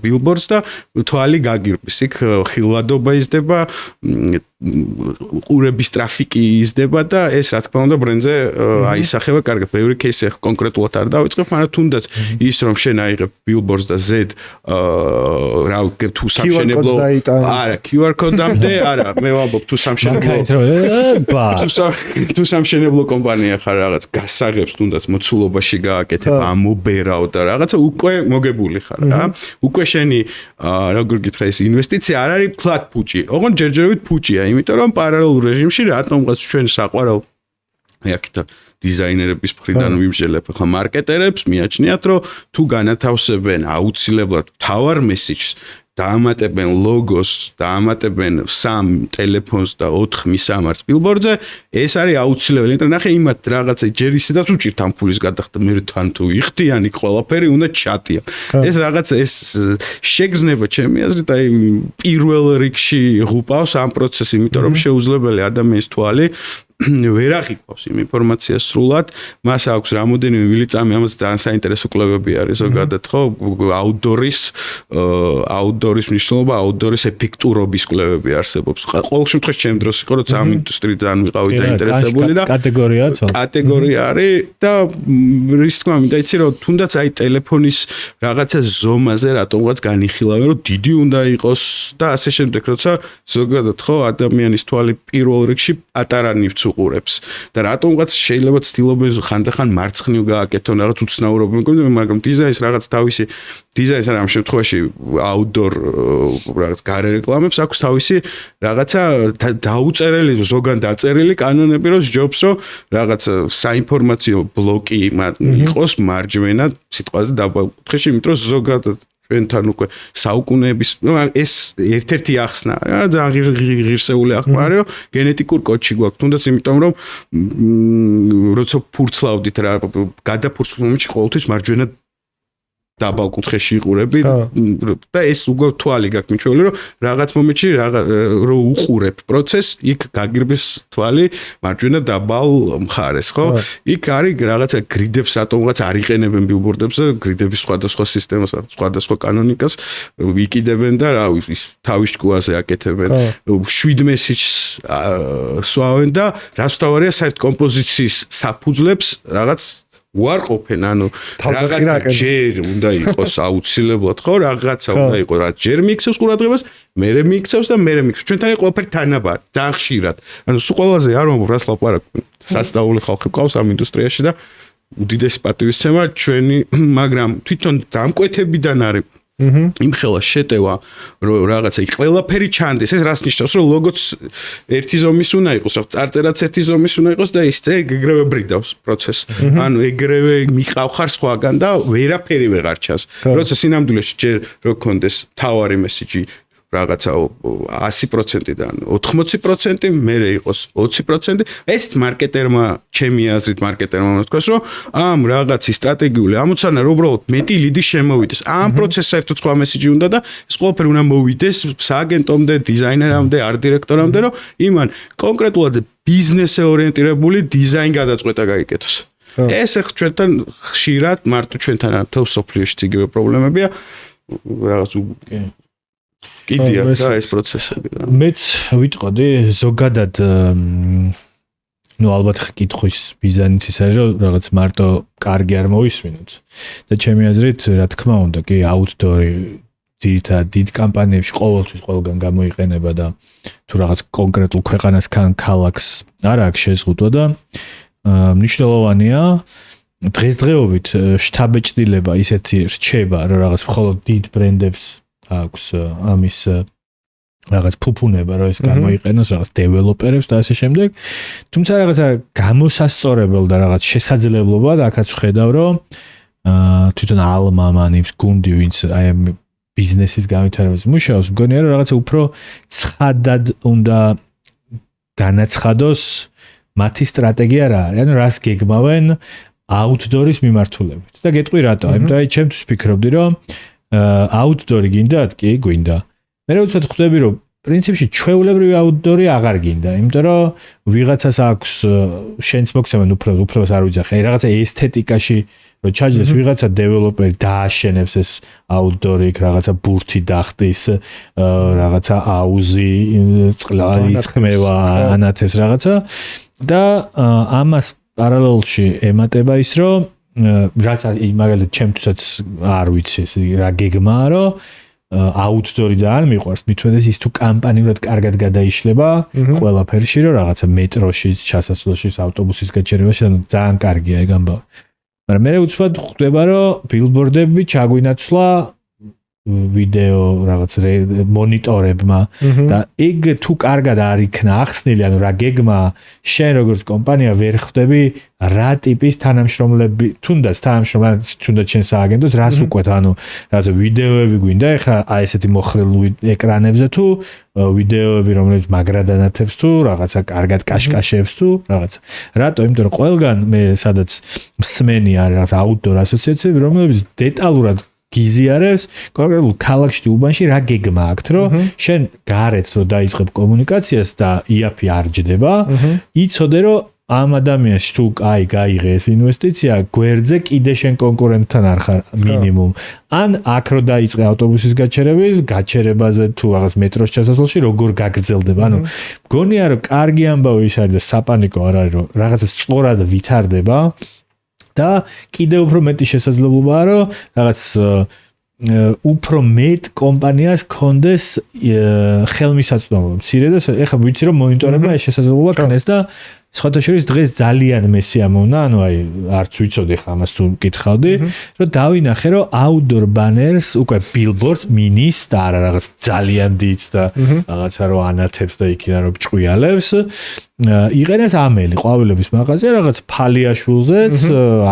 ბილბორდს და თვალი გაგირბის. იქ ხილვადობა იზრდება, ყურების ტრაფიკი იზრდება და ეს რა თქმა უნდა ბრენდზე აისახება კარგად. ბევრი кейსი კონკრეტულად არ დავიწყებ, მაგრამ თუნდაც ის რომ შენ აიღებ ბილბორდს და ზედ რა ვქებ თუ სამშენებლო არა QR კოდამდე არა მე ვამბობ თუ სამშენებლო კომპანია ხარ რაღაც გასაღებს თუნდაც მოცულობაში გააკეთებ ამობერავ და რაღაცა უკვე მოგებული ხარ რა. უკვე შენი როგორ გითხრა ეს ინვესტიცია არ არის ფლატ ფუჭი. ოღონდ ჯერჯერობით ფუჭია, იმიტომ რომ პარალელურ რეჟიმში რატომღაც ჩვენ საყვარელ აქეთ დიზაინერების მხრიდან ვიმსჯელებ ახლა მარკეტერებს მიაჩნიათ რომ თუ განათავსებენ აუცილებლად თავარ მესიჯს დაამატებენ ლოგოს, დაამატებენ 3 ტელეფონს და 4 მისამართს ბილბორდზე, ეს არის აუცილებელი. იმიტომ ნახე იმათ რაღაცა ჯერ ისედაც უჭირთ ამ ფულის გადახდა, მე თან თუ იხდიანი ყველაფერი უნდა ჩატია. ეს რაღაცა ეს შეგრძნება ჩემი აზრით აი პირველ რიგში ღუპავს ამ პროცესს, იმიტომ რომ შეუძლებელი ადამიანის თვალი ვერ აღიქვავს იმ ინფორმაციას სრულად, მას აქვს რამოდენიმე მილიწამი, ამას ძალიან საინტერესო კვლევები არის ზოგადად, ხო, აუტდორის მნიშვნელობა, აუტდორის ეფექტურობის კვლევები არსებობს. ყოველ შემთხვევაში ჩემ დროს იყო, როცა ამ ინდუსტრიით ძალიან ვიყავი დაინტერესებული და კატეგორია არის და რის თქმა უნდა, იცი რომ თუნდაც აი ტელეფონის რაღაცა ზომაზე რატომღაც განიხილავენ, რომ დიდი უნდა იყოს და ასე შემდეგ, როცა ზოგადად ხო ადამიანის თვალი პირველ რიგში პატარა ნივთს უყურებს და რატომღაც შეიძლება ცდილობენ ხანდახან მარცხნივ გააკეთონ რაღაც უცნაურობები, მაგრამ დიზაინს რაღაც თავისი დიზაინს ამ შემთხვევაში აუტდორ რაღაც გარე რეკლამებს აქვს თავისი რაღაცა დაუწერელი ზოგან დაწერილი კანონები, რომ ჯობს რომ რაღაც საინფორმაციო ბლოკი იყოს მარჯვენა სიტყვაზე დაბალკუთხეში, იმიტომ რომ ზოგადად ჩვენთან უკვე საუკუნეების ეს ერთ-ერთი ახსნა ძალიან ღირსეული ახმარი რომ გენეტიკურ კოდში გვაქვს თუნდაც იმიტომ რომ როცა ფურცლავდით რა გადაფურცლ მომენტში ყოველთვის მარჯვენა დაბალ კუთხეში იყურები და ეს უკვე თვალი გაქვს მიჩვეული რომ რაღაც მომენტში რო უყურებ პროცესს იქ გაგირბის თვალი მარჯვენა დაბალ მხარეს ხო იქ არის რაღაცა გრიდებს რატომღაც არ იყენებენ ბილბორდებზე გრიდების სხვადასხვა სისტემას სხვადასხვა კანონიკას ვიკიდებენ და რა ის თავის ჭკუაზე აკეთებენ 7 მესიჯს სვავენ და რაც თავარია საერთოდ კომპოზიციის საფუძვლებს რაღაც უარყოფენ ანუ რაღაცა ჯერ უნდა იყოს აუცილებლად ხო რაღაცა უნდა იყოს რაც ჯერ მიიქცევს ყურადღებას მერე მიიქცევს და მერე მიიქცევს ჩვენთან ყველაფერი თანაბარ ძალიან ხშირად ანუ სულ ყველაზე არ მომბ რას ლაპარაკობ სასწაული ხალხი ყავს ამ ინდუსტრიაში და უდიდესი პატივისცემა ჩვენი მაგრამ თვითონ დამკვეთებიდან არის იმხელა შეტევა რომ რაღაცა ყველაფერი ჩანდეს ეს რას ნიშნავს რომ ლოგოც ერთი ზომის უნდა იყოს რა წარწერაც ერთი ზომის უნდა იყოს და ის ეგრევე ბრიდავს პროცესს ანუ ეგრევე მიყავხარ სხვაგან და ვერაფერი ვეღარ ჩანს როცა სინამდვილეში ჯერ რო გქონდეს თავარი მესიჯი რაღაცა 100%-დან 80% მერე იყოს 20% ეს მარკეტერმა ჩემი აზრით მარკეტერმა უნდა თქვას რომ ამ რაღაცის სტრატეგიული ამოცანა რომ უბრალოდ მეტი ლიდი შემოვიდეს ამ პროცესს საერთოდ სხვა მესიჯი უნდა და ეს ყველაფერი უნდა მოვიდეს სააგენტომდე დიზაინერამდე ართ დირექტორამდე რომ იმან კონკრეტულად ბიზნესზე ორიენტირებული დიზაინ გადაწყვეტა გაიკეთოს ეს ახ ჩვენთან ხშირად მარტო ჩვენთან თელ სოფლიოში იგივე პრობლემებია რაღაც კიდია და ეს პროცესები რა. მეც ვიტყოდი ზოგადად ну ალბათ კითხვის ბიზანიც ის არის რომ რაღაც მარტო კარგი არ მოვისმინოთ და ჩემი აზრით რა თქმა უნდა კი აუთდორი ძირითადად დიდ კამპანიებში ყოველთვის ყველგან გამოიყენება და თუ რაღაც კონკრეტულ ქვეყანასთან ქალაქს არ აქვს შეზღუდვა და მნიშვნელოვანია დღესდღეობით შტაბეჭდილება ისეთი რჩება რომ რაღაც მხოლოდ დიდ ბრენდებს აქვს ამის რაღაც ფუფუნება რომ ეს გამოიყენოს რაღაც დეველოპერებს და ასე შემდეგ. თუმცა რაღაცა გამოსასწორებელ და რაღაც შესაძლებლობა და აქაც ვხედავ რომ თვითონ ალმა მანიმს გუნდი ვინც აი ამ ბიზნესის განვითარებას მუშაობს, მგონია რომ რაღაცა უფრო ცხადად უნდა განაცხადოს მათი სტრატეგია რა არის. ანუ რას გეგმავენ აუთდორის მიმართულებით. და გეტყვი რატო? იმიტომ აი ჩემთვის ვფიქრობდი რომ აუთდორი გინდათ? კი, გვინდა. მე უცბად ხვდები რომ პრინციპში ჩვეულებრივი აუთდორი აღარ გინდა, იმიტომ რომ ვიღაცას აქვს შენს მოგცემენ უფლებას არ ვიძახე, რაღაცა ესთეტიკაში რომ ჩაჯდეს ვიღაცა დეველოპერი დააშენებს ეს აუთდორი, რაღაცა ბურთი დახტის, რაღაცა აუზი, წყალი ცხმევა, ანათებს რაღაცა და ამას პარალელში ემატება ის რომ რაც მაგალითად ჩემთვისაც არ ვიცი ეს რა გეგმაა რომ აუთდორი ძალიან მიყვარს მithmedes ის თუ კამპანიურად კარგად გადაიშლება ყველაფერში რომ რაღაცა მეტროში ჩასასვლელში ავტობუსის გაჩერებაში ძალიან კარგია ეგ ამბავი მაგრამ მე უცბად ხვდება რომ ბილბორდები ჩაგვინაცვლა ვიდეო რაღაც მონიტორებმა და ეგ თუ კარგად არ იქნა ახსნილი ანუ რა გეგმა შენ როგორც კომპანია ვერ ხვდები რა ტიპის თანამშრომლები თუნდაც თანამშრომლები თუნდაც შენ სააგენტოს რას უყვეთ ანუ რაღაცა ვიდეოები გვინდა ეხლა აი ესეთი მოხრილ ეკრანებზე თუ ვიდეოები რომლებიც მაგრადანათებს თუ რაღაცა კარგად კაშკაშებს თუ რაღაცა რატო იმიტომ რომ ყველგან მე სადაც მსმენი არის რაღაც აუთდორ ასოციაციები რომლებიც დეტალურად გიზიარებს კონკრეტულ ქალაქში უბანში რა გეგმა აქვს რომ შენ გარეთ რომ დაიწყებ კომუნიკაციას და იაფი არ ჯდება იცოდე რომ ამ ადამიანს თუ აი გაიღე ეს ინვესტიცია გვერდზე კიდე შენ კონკურენტთან არ ხარ მინიმუმ ან აქ რომ დაიწყე ავტობუსის გაჩერებაზე თუ რაღაც მეტროს ჩასასვლელში როგორ გაგრძელდება ანუ მგონია რომ კარგი ამბავი ის არის და საპანიკო არ არის რომ რაღაცა სწორად ვითარდება და კიდევ უფრო მეტი შესაძლებლობაა რომ რაღაც უფრო მეტ კომპანიას კონდეს ხელმისაწვდომობა მცირე და ეხლა ვიცი რომ მონიტორებმა ეს შესაძლებლობა ქნეს და სხვათა შორის დღეს ძალიან მესია მოუნა ანუ აი არც ვიცოდი ხა ამას თუ მკითხავდი რომ დავინახე რომ outdoor banners უკვე billboards minis და არა რაღაც ძალიან დიდს და რაღაცა რომ ანათებს და იქიდან რომ ჭყვიალებს იყენებს ამელი ყვავილების მაღაზია რაღაც ფალიაშულზეც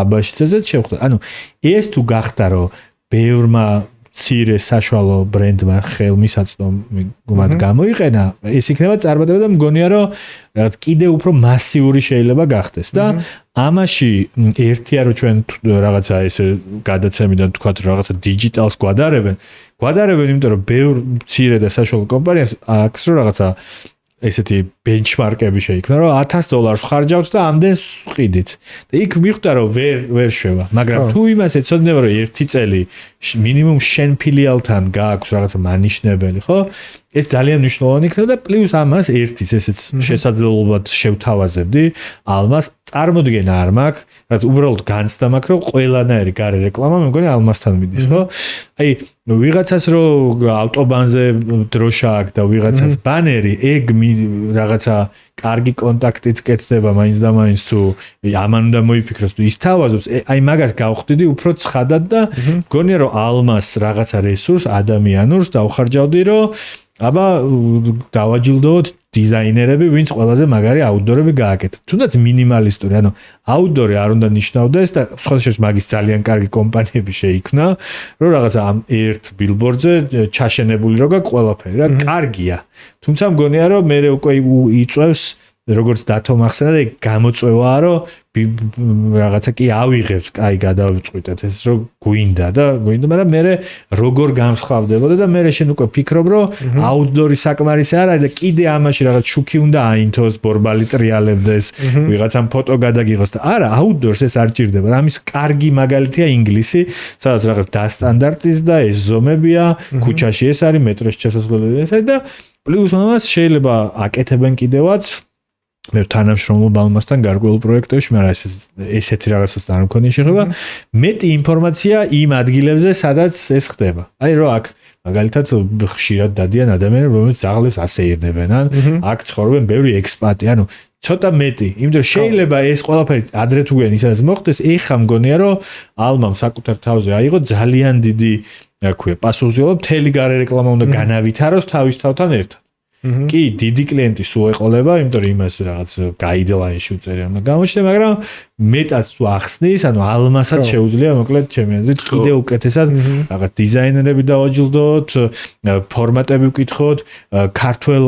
აბაშიძეც შევხვდა ანუ ეს თუ გახდა რომ ბევრმა მცირე საშუალო ბრენდმა ხელმისაწვდომად გამოიყენა, ეს იქნება წარმატება და მგონია რომ რაღაც კიდე უფრო მასიური შეიძლება გახდეს და ამაში ერთია რომ ჩვენ რაღაცა ესე გადაცემიდან თქვათ რაღაცა დიჯიტალს გვადარებენ, იმიტომ რომ ბევრ მცირე და საშუალო კომპანიას აქვს რომ რაღაცა ესეთი ბენჩმარკები შეიქმნა, რომ $1000 ხარჯავთ და ამდენს ყიდით. და იქ მიხვდა რომ ვერ შევა, მაგრამ თუ იმას ეცოდინება რომ ერთი წელი მინიმუმ შენ ფილიალთან გააქვს რაღაცა მანიშნებელი, ხო? ეს ძალიან მნიშვნელოვანი იქნება და პლუს ამას ერთის ესეც შესაძლებლობად შევთავაზებდი, ალმას წარმოდგენა არ მაქვს, რაც უბრალოდ განცდა მაქვს, რომ ყველანაირი გარე რეკლამა მე მგონი ალმასთან მიდის, ხო? აი, ვიღაცას რომ ავტობანზე დროშა აქვს და ვიღაცას ბანერი, ეგ რაღაცა კარგი კონტაქტით კეთდება მაინც და მაინც თუ ამან უნდა მოიფიქროს თუ ის თავაზობს, აი მაგას გავხდიდი უფრო ცხადად და მგონია რომ ალმას რაღაცა რესურს ადამიანურს დავხარჯავდი, რომ აბა დავაჯილდოთ დიზაინერები, ვინც ყველაზე მაგარი აუტდორები გააკეთეთ. თუნდაც მინიმალისტური, ანუ აუტდორი არ უნდა ნიშნავდეს და სხვა შეიძლება მაგის ძალიან კარგი კომპანიები შეიქმნა, რომ რაღაცა ამ ერთ ბილბორდზე ჩაშენებული როგა ყველაფერი რა, კარგია. თუმცა მგონია რომ მე უკვე იწევს როგორც დათომახსენა და გამოწვევაა რომ რაღაცა კი ავიღებს, კაი გადავწყვიტეთ ეს რომ გვინდა, მაგრამ მე როგორ გამსხვავდებოდა და მე შენ უკვე ფიქრობ რომ აუტდორი საკმარისი არ არის და კიდე ამაში რაღაც შუქი უნდა აინთოს, ბორბალი ტრიალებდეს, ვიღაცამ ფოტო გადაგიღოს და არა, აუტდორს ეს არ ჭირდება. ამის კარგი მაგალითია ინგლისი, სადაც რაღაც დასტანდარტიზ და ეს ზომებია, ქუჩაში ეს არის, მეტროში შესაძლებელი ეს არის და პლუს ამას შეიძლება აკეთებენ კიდევაც მე თანამშრომლობ ალმასთან გარკვეულ პროექტებში, მაგრამ ესეთი რაღაცას არ მქონია შეხება. მეტი ინფორმაცია იმ ადგილებზე, სადაც ეს ხდება. აი რომ აქ მაგალითად ხშირად დადიან ადამიანები, რომლებიც ძაღლებს ასეირნებენ, ან აქ ცხოვრობენ ბევრი ექსპატი, ანუ ცოტა მეტი, იმიტომ შეიძლება ეს ყველაფერი ადრე თუ გვიან ისაც მოხდეს, ეხა მგონია რომ ალმამ საკუთარ თავზე აიღო ძალიან დიდი, რა ქვია, პასუხისმგებლობა, მთელი გარე რეკლამა უნდა განავითაროს თავის თავთან ერთად. კი, დიდი კლიენტი სულ ეყოლება, იმიტომ რომ იმას რაღაც გაიდლაინში უწერი უნდა გამოჩნდეს, მაგრამ მეტად თუ ახსნის, ანუ ალმასაც შეუძლია მოკლედ ჩემი აზრით კიდე უკეთესად რაღაც დიზაინერები დავაჯილდოთ, ფორმატები ვკითხოთ, ქართველ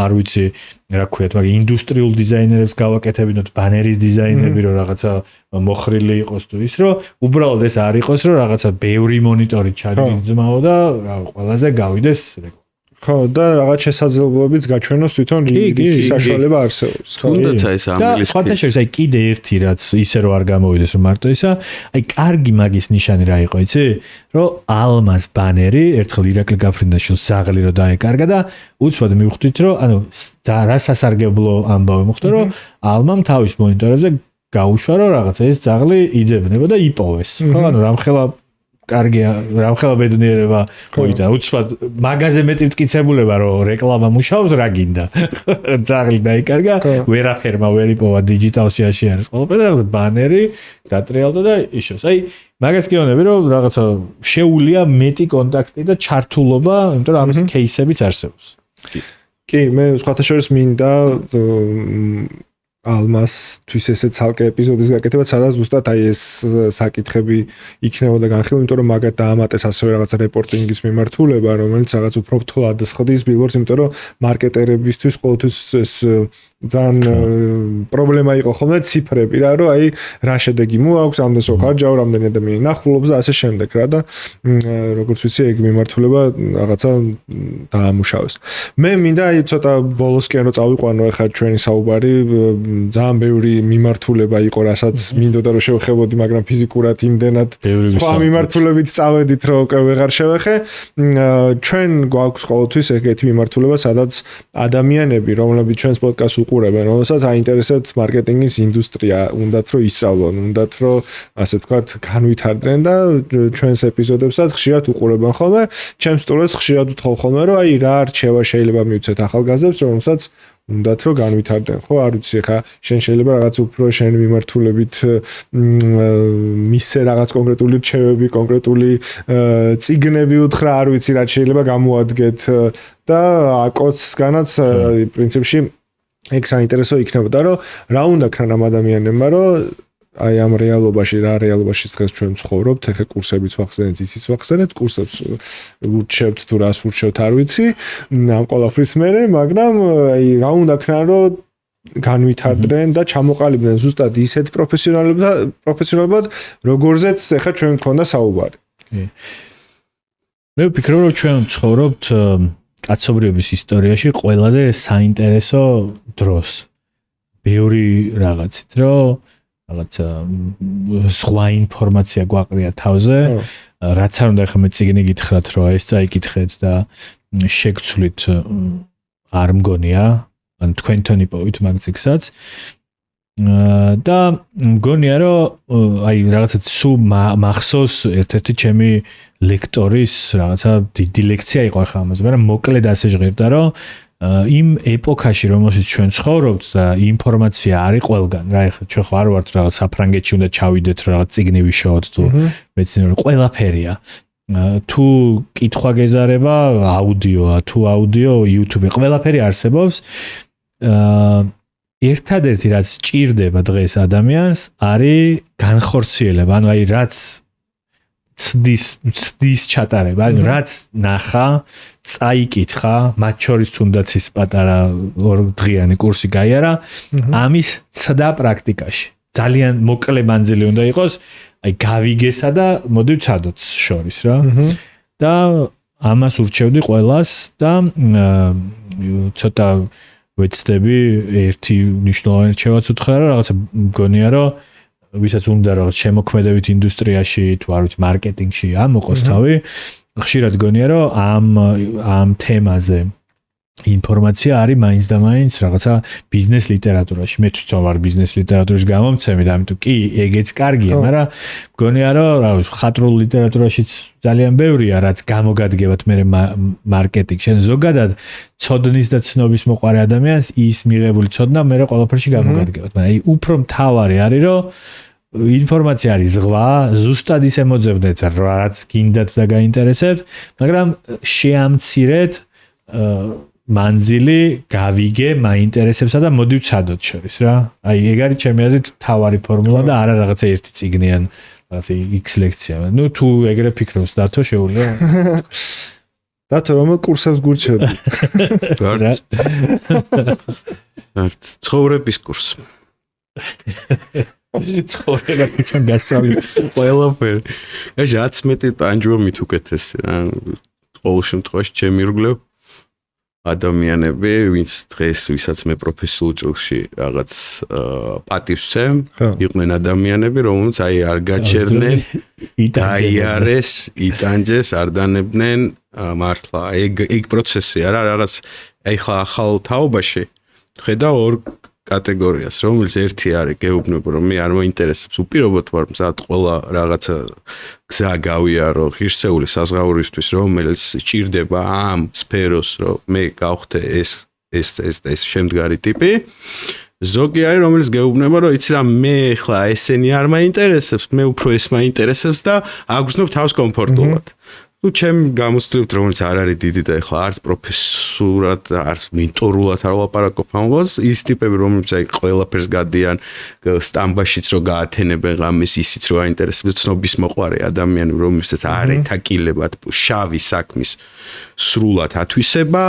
არ ვიცი, რა ქვიათ, მაგრამ ინდუსტრიულ დიზაინერებს გავაკეთებინოთ, ბანერის დიზაინები, რომ რაღაცა მოხრილი იყოს თუ ის, რომ უბრალოდ ეს არ იყოს, რომ რაღაცა ბევრი მონიტორი ჩადგმაო და ყველაზე გავიდეს ხო და რაღაც შესაძლებლობებიც გაჩვენოს თვითონ ის საშუალება არსებობს. თუნდაც ეს ამილის და შეიძლება აი კიდე ერთი რაც ისე რომ არ გამოვიდეს რომ მარტო ისა, აი კარგი მაგის ნიშანი რა იყო, იცი? რომ ალმას ბანერი ერთხელ ირაკლი გაფრინდაშვილს ზაღლი რომ დაეკარგა და უცბად მივხვდით რომ ანუ რა სასარგებლო ამბავი მოხდა რომ ალმამ თავის მონიტორებზე გაუშვა რომ რაღაცა ეს ზაღლი იძებნება და იპოვეს. ხო ანუ რამხელა კარგია, რამხელა ბედნიერება მოიტანა. უცბად მაგაზე მეტი მტკიცებულება რომ რეკლამა მუშაობს რა გინდა. ზაღლი დაიკარგა, ვერაფერმა ვერ იპოვა დიჯიტალში არის ყველაფერი, რაღაც ბანერი დატრიალდა და იშოს. აი მაგას გეუბნები რომ რაღაცა შეუულია მეტი კონტაქტი და ჩართულობა, იმიტომ რომ ამის кейსებიც არსებობს. კი, მე სხვათა შორის მინდა ალმასთვის ესე ცალკე ეპიზოდის გაკეთება, სადაც ზუსტად აი ეს საკითხები იქნებოდა განხილული, იმიტომ რომ მაგათ დაამატეს ასევე რაღაც რეპორტინგის მიმართულება, რომელიც რაღაც უფრო ფთულად ხდის ბილბორდს, იმიტომ რომ მარკეტერებისთვის ყოველთვის ეს ძალიან პრობლემა იყო ხოლმე ციფრები რა, რომ აი რა შედეგი მოაქვს, ამდენ სოხარჯაო, რამდენი ადამიანი ნახულობს და ასე შემდეგ რა და როგორც ვიცი, ეგ მიმართულება რაღაცა დაამუშავეს. მე მინდა აი ცოტა ბოლოსკენ რომ წავიყვანო ახლა ჩვენი საუბარი, ძალიან ბევრი მიმართულება იყო, რასაც მინდოდა რომ შევხებოდი, მაგრამ ფიზიკურად იმდენად სხვა მიმართულებით წავედით, რომ ვეღარ შევეხე. ჩვენ გვაქვს ყოველთვის ეგეთი მიმართულება, სადაც ადამიანები, რომლებიც ჩვენს პოდკასტს უყურებენ, რომელსაც აინტერესებთ მარკეტინგის ინდუსტრია, უნდათ რომ ისწავლონ, უნდათ რომ ასე ვთქვათ, განვითარდნენ და ჩვენს ეპიზოდებსაც ხშირად უყურებენ ხოლმე. ჩემს სტუდიას ხშირად ვთხოვ ხოლმე, რომ აი რა რჩევა შეიძლება მივცეთ ახალგაზრდებს, რომელსაც უნდათ რომ განვითარდნენ. ხო, არ ვიცი, ხა შენ შეიძლება რაღაც უფრო შენ მიმართულებით მისცე რაღაც კონკრეტული რჩევები, კონკრეტული წიგნები უთხრა, არ ვიცი, რაც შეიძლება გამოადგეთ და აკოცგანაც პრინციპში ეგ საინტერესო იქნებოდა, რომ რა უნდა ქნან ამ ადამიანებმა, რომ აი ამ რეალობაში რა რეალობაში დღეს ჩვენ ცხოვრობთ, ეხა კურსებიც ვახსენეთ, ისიც ვახსენეთ, კურსებს ურჩევთ თუ რას ურჩევთ არ ვიცი, ამ ყველაფრის მერე, მაგრამ აი რა უნდა ქნან რომ განვითარდნენ და ჩამოყალიბდნენ ზუსტად ისეთ პროფესიონალებად, როგორზეც ეხა ჩვენ გქონდა საუბარი. მე ვფიქრობ, რომ ჩვენ ცხოვრობთ კაცობრიობის ისტორიაში ყველაზე საინტერესო დროს. ბევრი რაღაცით, რომ რაღაცა სხვა ინფორმაცია გვაყრია თავზე, რაც არ უნდა ახლა მე წიგნი გითხრათ, რომ ეს წაიკითხეთ და შეგცვლით არ მგონია, ან თქვენთან იპოვით მაგ წიგნსაც. და მგონია, რომ აი რაღაცა სულ მახსოვს ერთ-ერთი ჩემი ლექტორის რაღაცა დიდი ლექცია იყო ახლა ამაზე, მაგრამ მოკლედ ასე ჟღერდა, რომ იმ ეპოქაში, რომელშიც ჩვენ ცხოვრობთ და ინფორმაცია არის ყველგან, რა ეხლა ჩვენ ხო არ ვართ რაღაც საფრანგეთში უნდა ჩავიდეთ რაღაც წიგნი ვიშოვოთ თუ მეცნიერული ყველაფერია. თუ კითხვა გეზარება, აუდიოა, თუ აუდიო, YouTube, ყველაფერი არსებობს. ერთადერთი რაც ჭირდება დღეს ადამიანს არის განხორციელება, ანუ აი რაც ცდის ჩატარება, ანუ რაც ნახა, წაიკითხა, მათ შორის თუნდაც ის პატარა 2 დღიანი კურსი გაიარა, ამის ცდა პრაქტიკაში. ძალიან მოკლე მანძილი უნდა იყოს, აი გავიგესა და მოდი ვცადოთ შორის რა. და ამას ურჩევდი ყველას და ცოტა ვეცდები ერთი მნიშვნელოვანი რჩევაც უთხრა, რომ რაღაცა მგონია, რომ ვისაც უნდა რაღაც შემოქმედებით ინდუსტრიაში თუ არ ვიცი მარკეტინგში ამოყოს თავი, ხშირად გონია, რომ ამ თემაზე ინფორმაცია არის მაინც და მაინც რაღაცა ბიზნეს ლიტერატურაში. მე თვითონ ვარ ბიზნეს ლიტერატურის გამომცემი და ამიტომ კი ეგეც კარგია, მაგრამ მგონია, რომ რა ვიცი ხატრულ ლიტერატურაშიც ძალიან ბევრია, რაც გამოგადგებათ მე მარკეტინგში. ან ზოგადად ცოდნის და ცნობის მოყარე ადამიანს ის მიღებული ცოდნა მე ყველაფერში გამოგადგებათ. მაგრამ აი უფრო მთავარი არის, რომ ინფორმაცია არის ზღვა, ზუსტად ისე მოძებნეთ, რაც გინდათ და გაინტერესებთ, მაგრამ შეამცირეთ მანძილი, გავიგე, მაინტერესებსა და მოდი ვცადოთ შორის რა. აი ეგ არის ჩემი აზრით მთავარი ფორმულა და არა რაღაცა ერთი წიგნიან რაღაცა X ლექცია. ნუ თუ ეგრე ფიქრობს დათო შეუძლია. დათო რომელ კურსებს გურჩევდი? არც ცხოვრების კურსს. ცხოვრება ჩვენ გასწავლით ყველაფერი. ეს 11 ტანჯვამით უკეთესი რა. ყოველ შემთხვევაში ჩემი ირგვლივ ადამიანები, ვინც დღეს ვისაც მე პროფესიულ ჭრილში რაღაც პატივსცემ, იყვნენ ადამიანები, რომლებიც აი არ გაჩერდნენ, დაიარეს, იტანჯეს, არ დანებდნენ მართლა. ეგ პროცესი არა რაღაც აი ხა ახალ თაობაში ხედავ ორ კატეგორიას, რომელიც ერთი არის გეუბნება, რომ მე არ მოინტერესებს, უპირობოდ ვარ მზად ყველა რაღაცა გზა გავიარო ღირსეული საზღაურისთვის, რომელიც ჭირდება ამ სფეროს, რომ მე გავხდე ეს შემდგარი ტიპი. ზოგი არის, რომელიც გეუბნება, რომ იცი რა, მე ხლა ესენი არ მაინტერესებს, მე უფრო ეს მაინტერესებს და აგრძნობ თავს კომფორტულად. თუ ჩემ გამოსწრებთ, რომელიც არ არის დიდი და ეხლა არც პროფესიულად, არც მენტორულად არ ვლაპარაკობ ამას, ის ტიპები, რომლებიც აი ყველაფერს გადიან სტამბაშიც რო გაათენებენ ღამეს, ისიც რო აინტერესებს ცნობის მოყვარე ადამიანები, რომლებსაც არ ეთაკილებათ შავი საქმის სრულად ათვისება,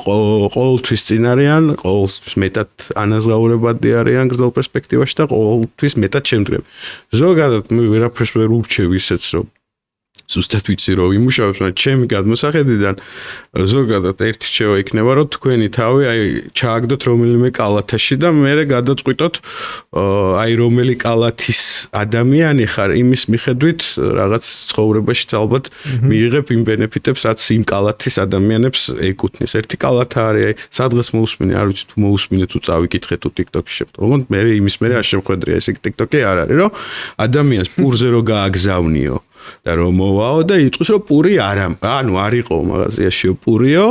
ყოველთვის წინ არიან, ყოველთვის მეტად ანაზღაურებადი არიან გრძელ პერსპექტივაში და ყოველთვის მეტად შემდგრები. ზოგადად მე ვერაფერს ვერ ურჩევ ისეც, რომ ზუსტად ვიცი რომ იმუშავებს, მაგრამ ჩემი გადმოსახედიდან ზოგადად ერთი რჩევა იქნება, რომ თქვენი თავი აი ჩააგდოთ რომელიმე კალათაში და მერე გადაწყვიტოთ აი რომელი კალათის ადამიანი ხარ, იმის მიხედვით რაღაც ცხოვრებაში ალბათ მიიღებ იმ ბენეფიტებს, რაც იმ კალათის ადამიანებს ეკუთვნის. ერთი კალათა არის აი სადღაც მოусმინე, არ ვიცი თუ მოусმინე თუ წავიკითხე თუ TikTok-ში შემდგომ, მე იმის მერე არ შემხედრია, ეს TikTok-ი არ არის, რომ ადამიანს პურზე რო გააგზავნიო და რომ მოვაო და იტყვის რომ პური არა, ანუ არ იყო მაღაზიაშიო პურიო,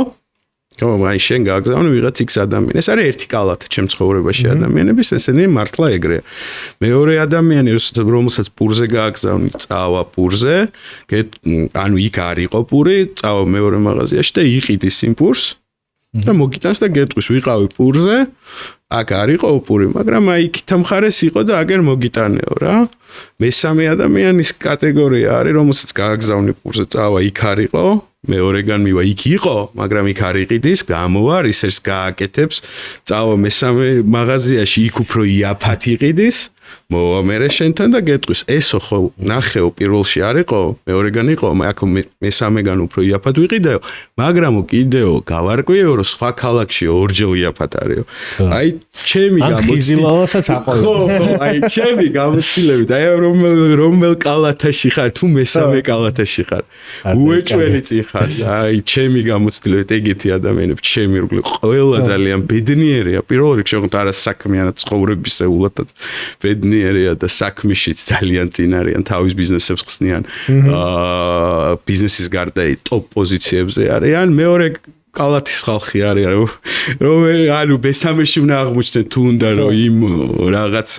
რომ აი შენ გააგზავნე ვიღაც X ადამიანი. ეს არის ერთი კალათი ჩემ ცხოვრებაში ადამიანების, ესენი მართლა ეგრეა. მეორე ადამიანი, რომელსაც პურზე გააგზავნი, წავა პურზე, ანუ იქ არ იყო პური, წავა მეორე მაღაზიაში და იყიდის იმ პურს და მოგიტანს და გეტყვის ვიყავი პურზე, აქ არისო უპური, მაგრამ აი იქით მხარეს იყო და აგერ მოგიტანეო რა. მესამე ადამიანის კატეგორია არის, რომელსაც გააგზავნი პურზე წავა იქ არისო, მეორეგან მივა იქ იყო, მაგრამ იქ არ იყიდის, გამოვა რისერს გააკეთებს, წავა მესამე მაღაზიაში იქ უფრო იაფად იყიდის. მოვა მე შენთან და გეტყვის ესო ხო ნახეო პირველში არისო მეორეგან იყო აქ მესამეგან უფრო იაფად ვიყიდეო მაგრამ კიდეო გავარკვიეო რომ სხვა ქალაქში ორჯერ იაფად არისო აი ჩემი გამოცდილებასაც აყოლე აი ჩემი გამოცდილებით აი რომელ კალათაში ხარ თუ მესამე კალათაში ხარ უეჭველი წინ ხარ აი ჩემი გამოცდილებით ეგეთი ადამიანები ჩემი რგული ყველა ძალიან ბედნიერია პირველ რიგში ოღონდ არა საქმიანად ცხოვრებისეულადაც ბედნიერია და საქმეშიც ძალიან წინ არიან თავის ბიზნესებს ხსნიან ბიზნესის გარდა ტოპ პოზიციებზე არიან მეორე კალათის ხალხი არის რომ ანუ მესამეში უნდა აღმოჩნდეთ თუ უნდა რომ იმ რაღაც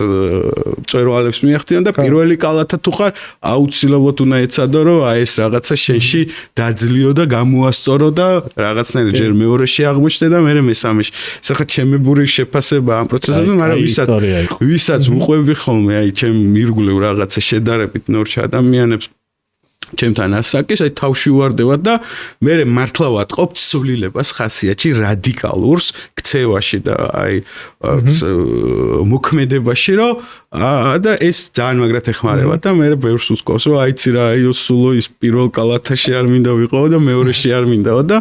წვერვალებს მიაღწიონ და პირველი კალათა თუ ხარ აუცილებლად უნდა ეცადო რომ აი ეს რაღაცა შენში დაძლიო და გამოასწორო და რაღაცნაირად ჯერ მეორეში აღმოჩნდე და მე მესამეში სახა ჩემებური შეფასება ამ პროცესებზე მაგრამ ვისაც უყვები ხოლმე აი ჩემ მირგვლივ რაღაცა შედარებით ნორჩ ადამიანებს ჩემთან ასაკის აი თავში უვარდებათ და მე მართლა ვატყობთ სულილებას ხასიათში რადიკალურს ქცევაში და აი მოქმედებაში რომ და ეს ძალიან მაგრად ეხმარება და მე ბევრს უთქვას რომ აიცი რა აიო სულო ის პირველ კალათაში არ მინდა ვიყო და მეორეში არ მინდაო და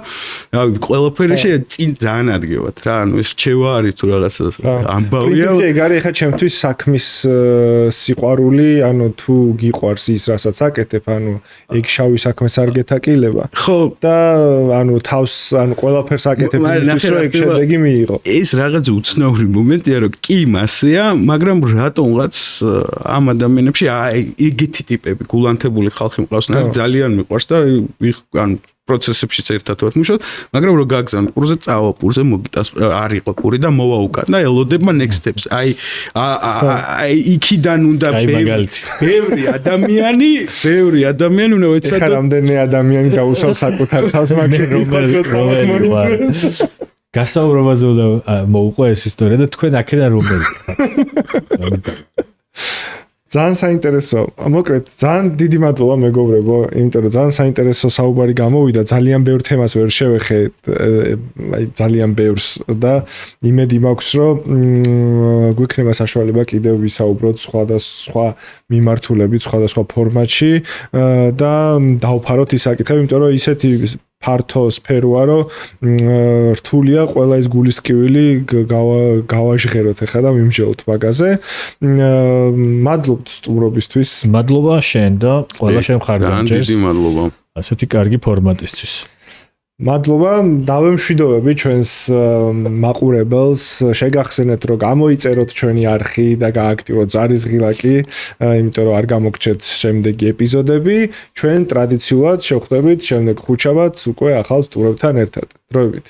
რავი ყველაფერი წინ ძალიან ადგებათ რა ანუ ეს რჩევა არის თუ რაღაცა ამბავია ეგ არის ხა ჩემთვის საქმის სიყვარული ანუ თუ გიყვარს ის რასაც აკეთებ ანუ ეგ შავი საქმეს არ გეთაკილება ხო და ანუ თავს ანუ ყველაფერს აკეთებ იმისთვის რომ ეგ შედეგი მიიღო ეს რაღაც უცნაური მომენტია რომ კი მასეა მაგრამ რატომღაც ამ ადამიანებში აი ეგეთი ტიპები გულანთებული ხალხი მყავს ძალიან მიყვარს და ანუ პროცესებშიც ერთად ვთმუშოთ მაგრამ რო გაგზავნ პურზე წავა პურზე მოგიტას არისო პური და მოვა უკან და ელოდება next steps აი იქიდან უნდა ბევრი ადამიანი უნდა ეცადო ეხლა რამდენი ადამიანი გაუსავს საკუთარ თავს მაგრამ გასაუბრებაზე უნდა მოუყვა ეს ისტორია და თქვენ აქედან რომელი ძალიან საინტერესო. მოკლედ, ძალიან დიდი მადლობა მეგობრებო, იმიტომ რომ ძალიან საინტერესო საუბარი გამოვიდა, ძალიან ბევრ თემას ვერ შევეხეთ, აი ძალიან ბევრს და იმედი მაქვს, რომ გვექნება საშუალება კიდევ ვისაუბროთ სხვა მიმართულებით, სხვადასხვა ფორმატში და დავფაროთ ის საკითხები, იმიტომ რომ ისეთი ფართო სფეროა, რომ რთულია ყველა ეს გულისკივილი გავაჟღეროთ ახლა და ვიმჟელოთ მაგაზე. მადლობთ სტუმრობისთვის. მადლობა შენ და ყველა შენ მხარდამჭერს. დიდი მადლობა. ასეთი კარგი ფორმატისთვის. მადლობა, დავემშვიდობები ჩვენს მაყურებელს, შეგახსენებთ რომ გამოიწეროთ ჩვენი არხი და გააქტიუროთ ზარისღილაკი, იმიტომ რომ არ გამოგჩეთ შემდეგი ეპიზოდები. ჩვენ ტრადიციულად შევხვდებით შემდეგ ხუთშაბათს უკვე ახალ სტუმრებთან ერთად. დროებით.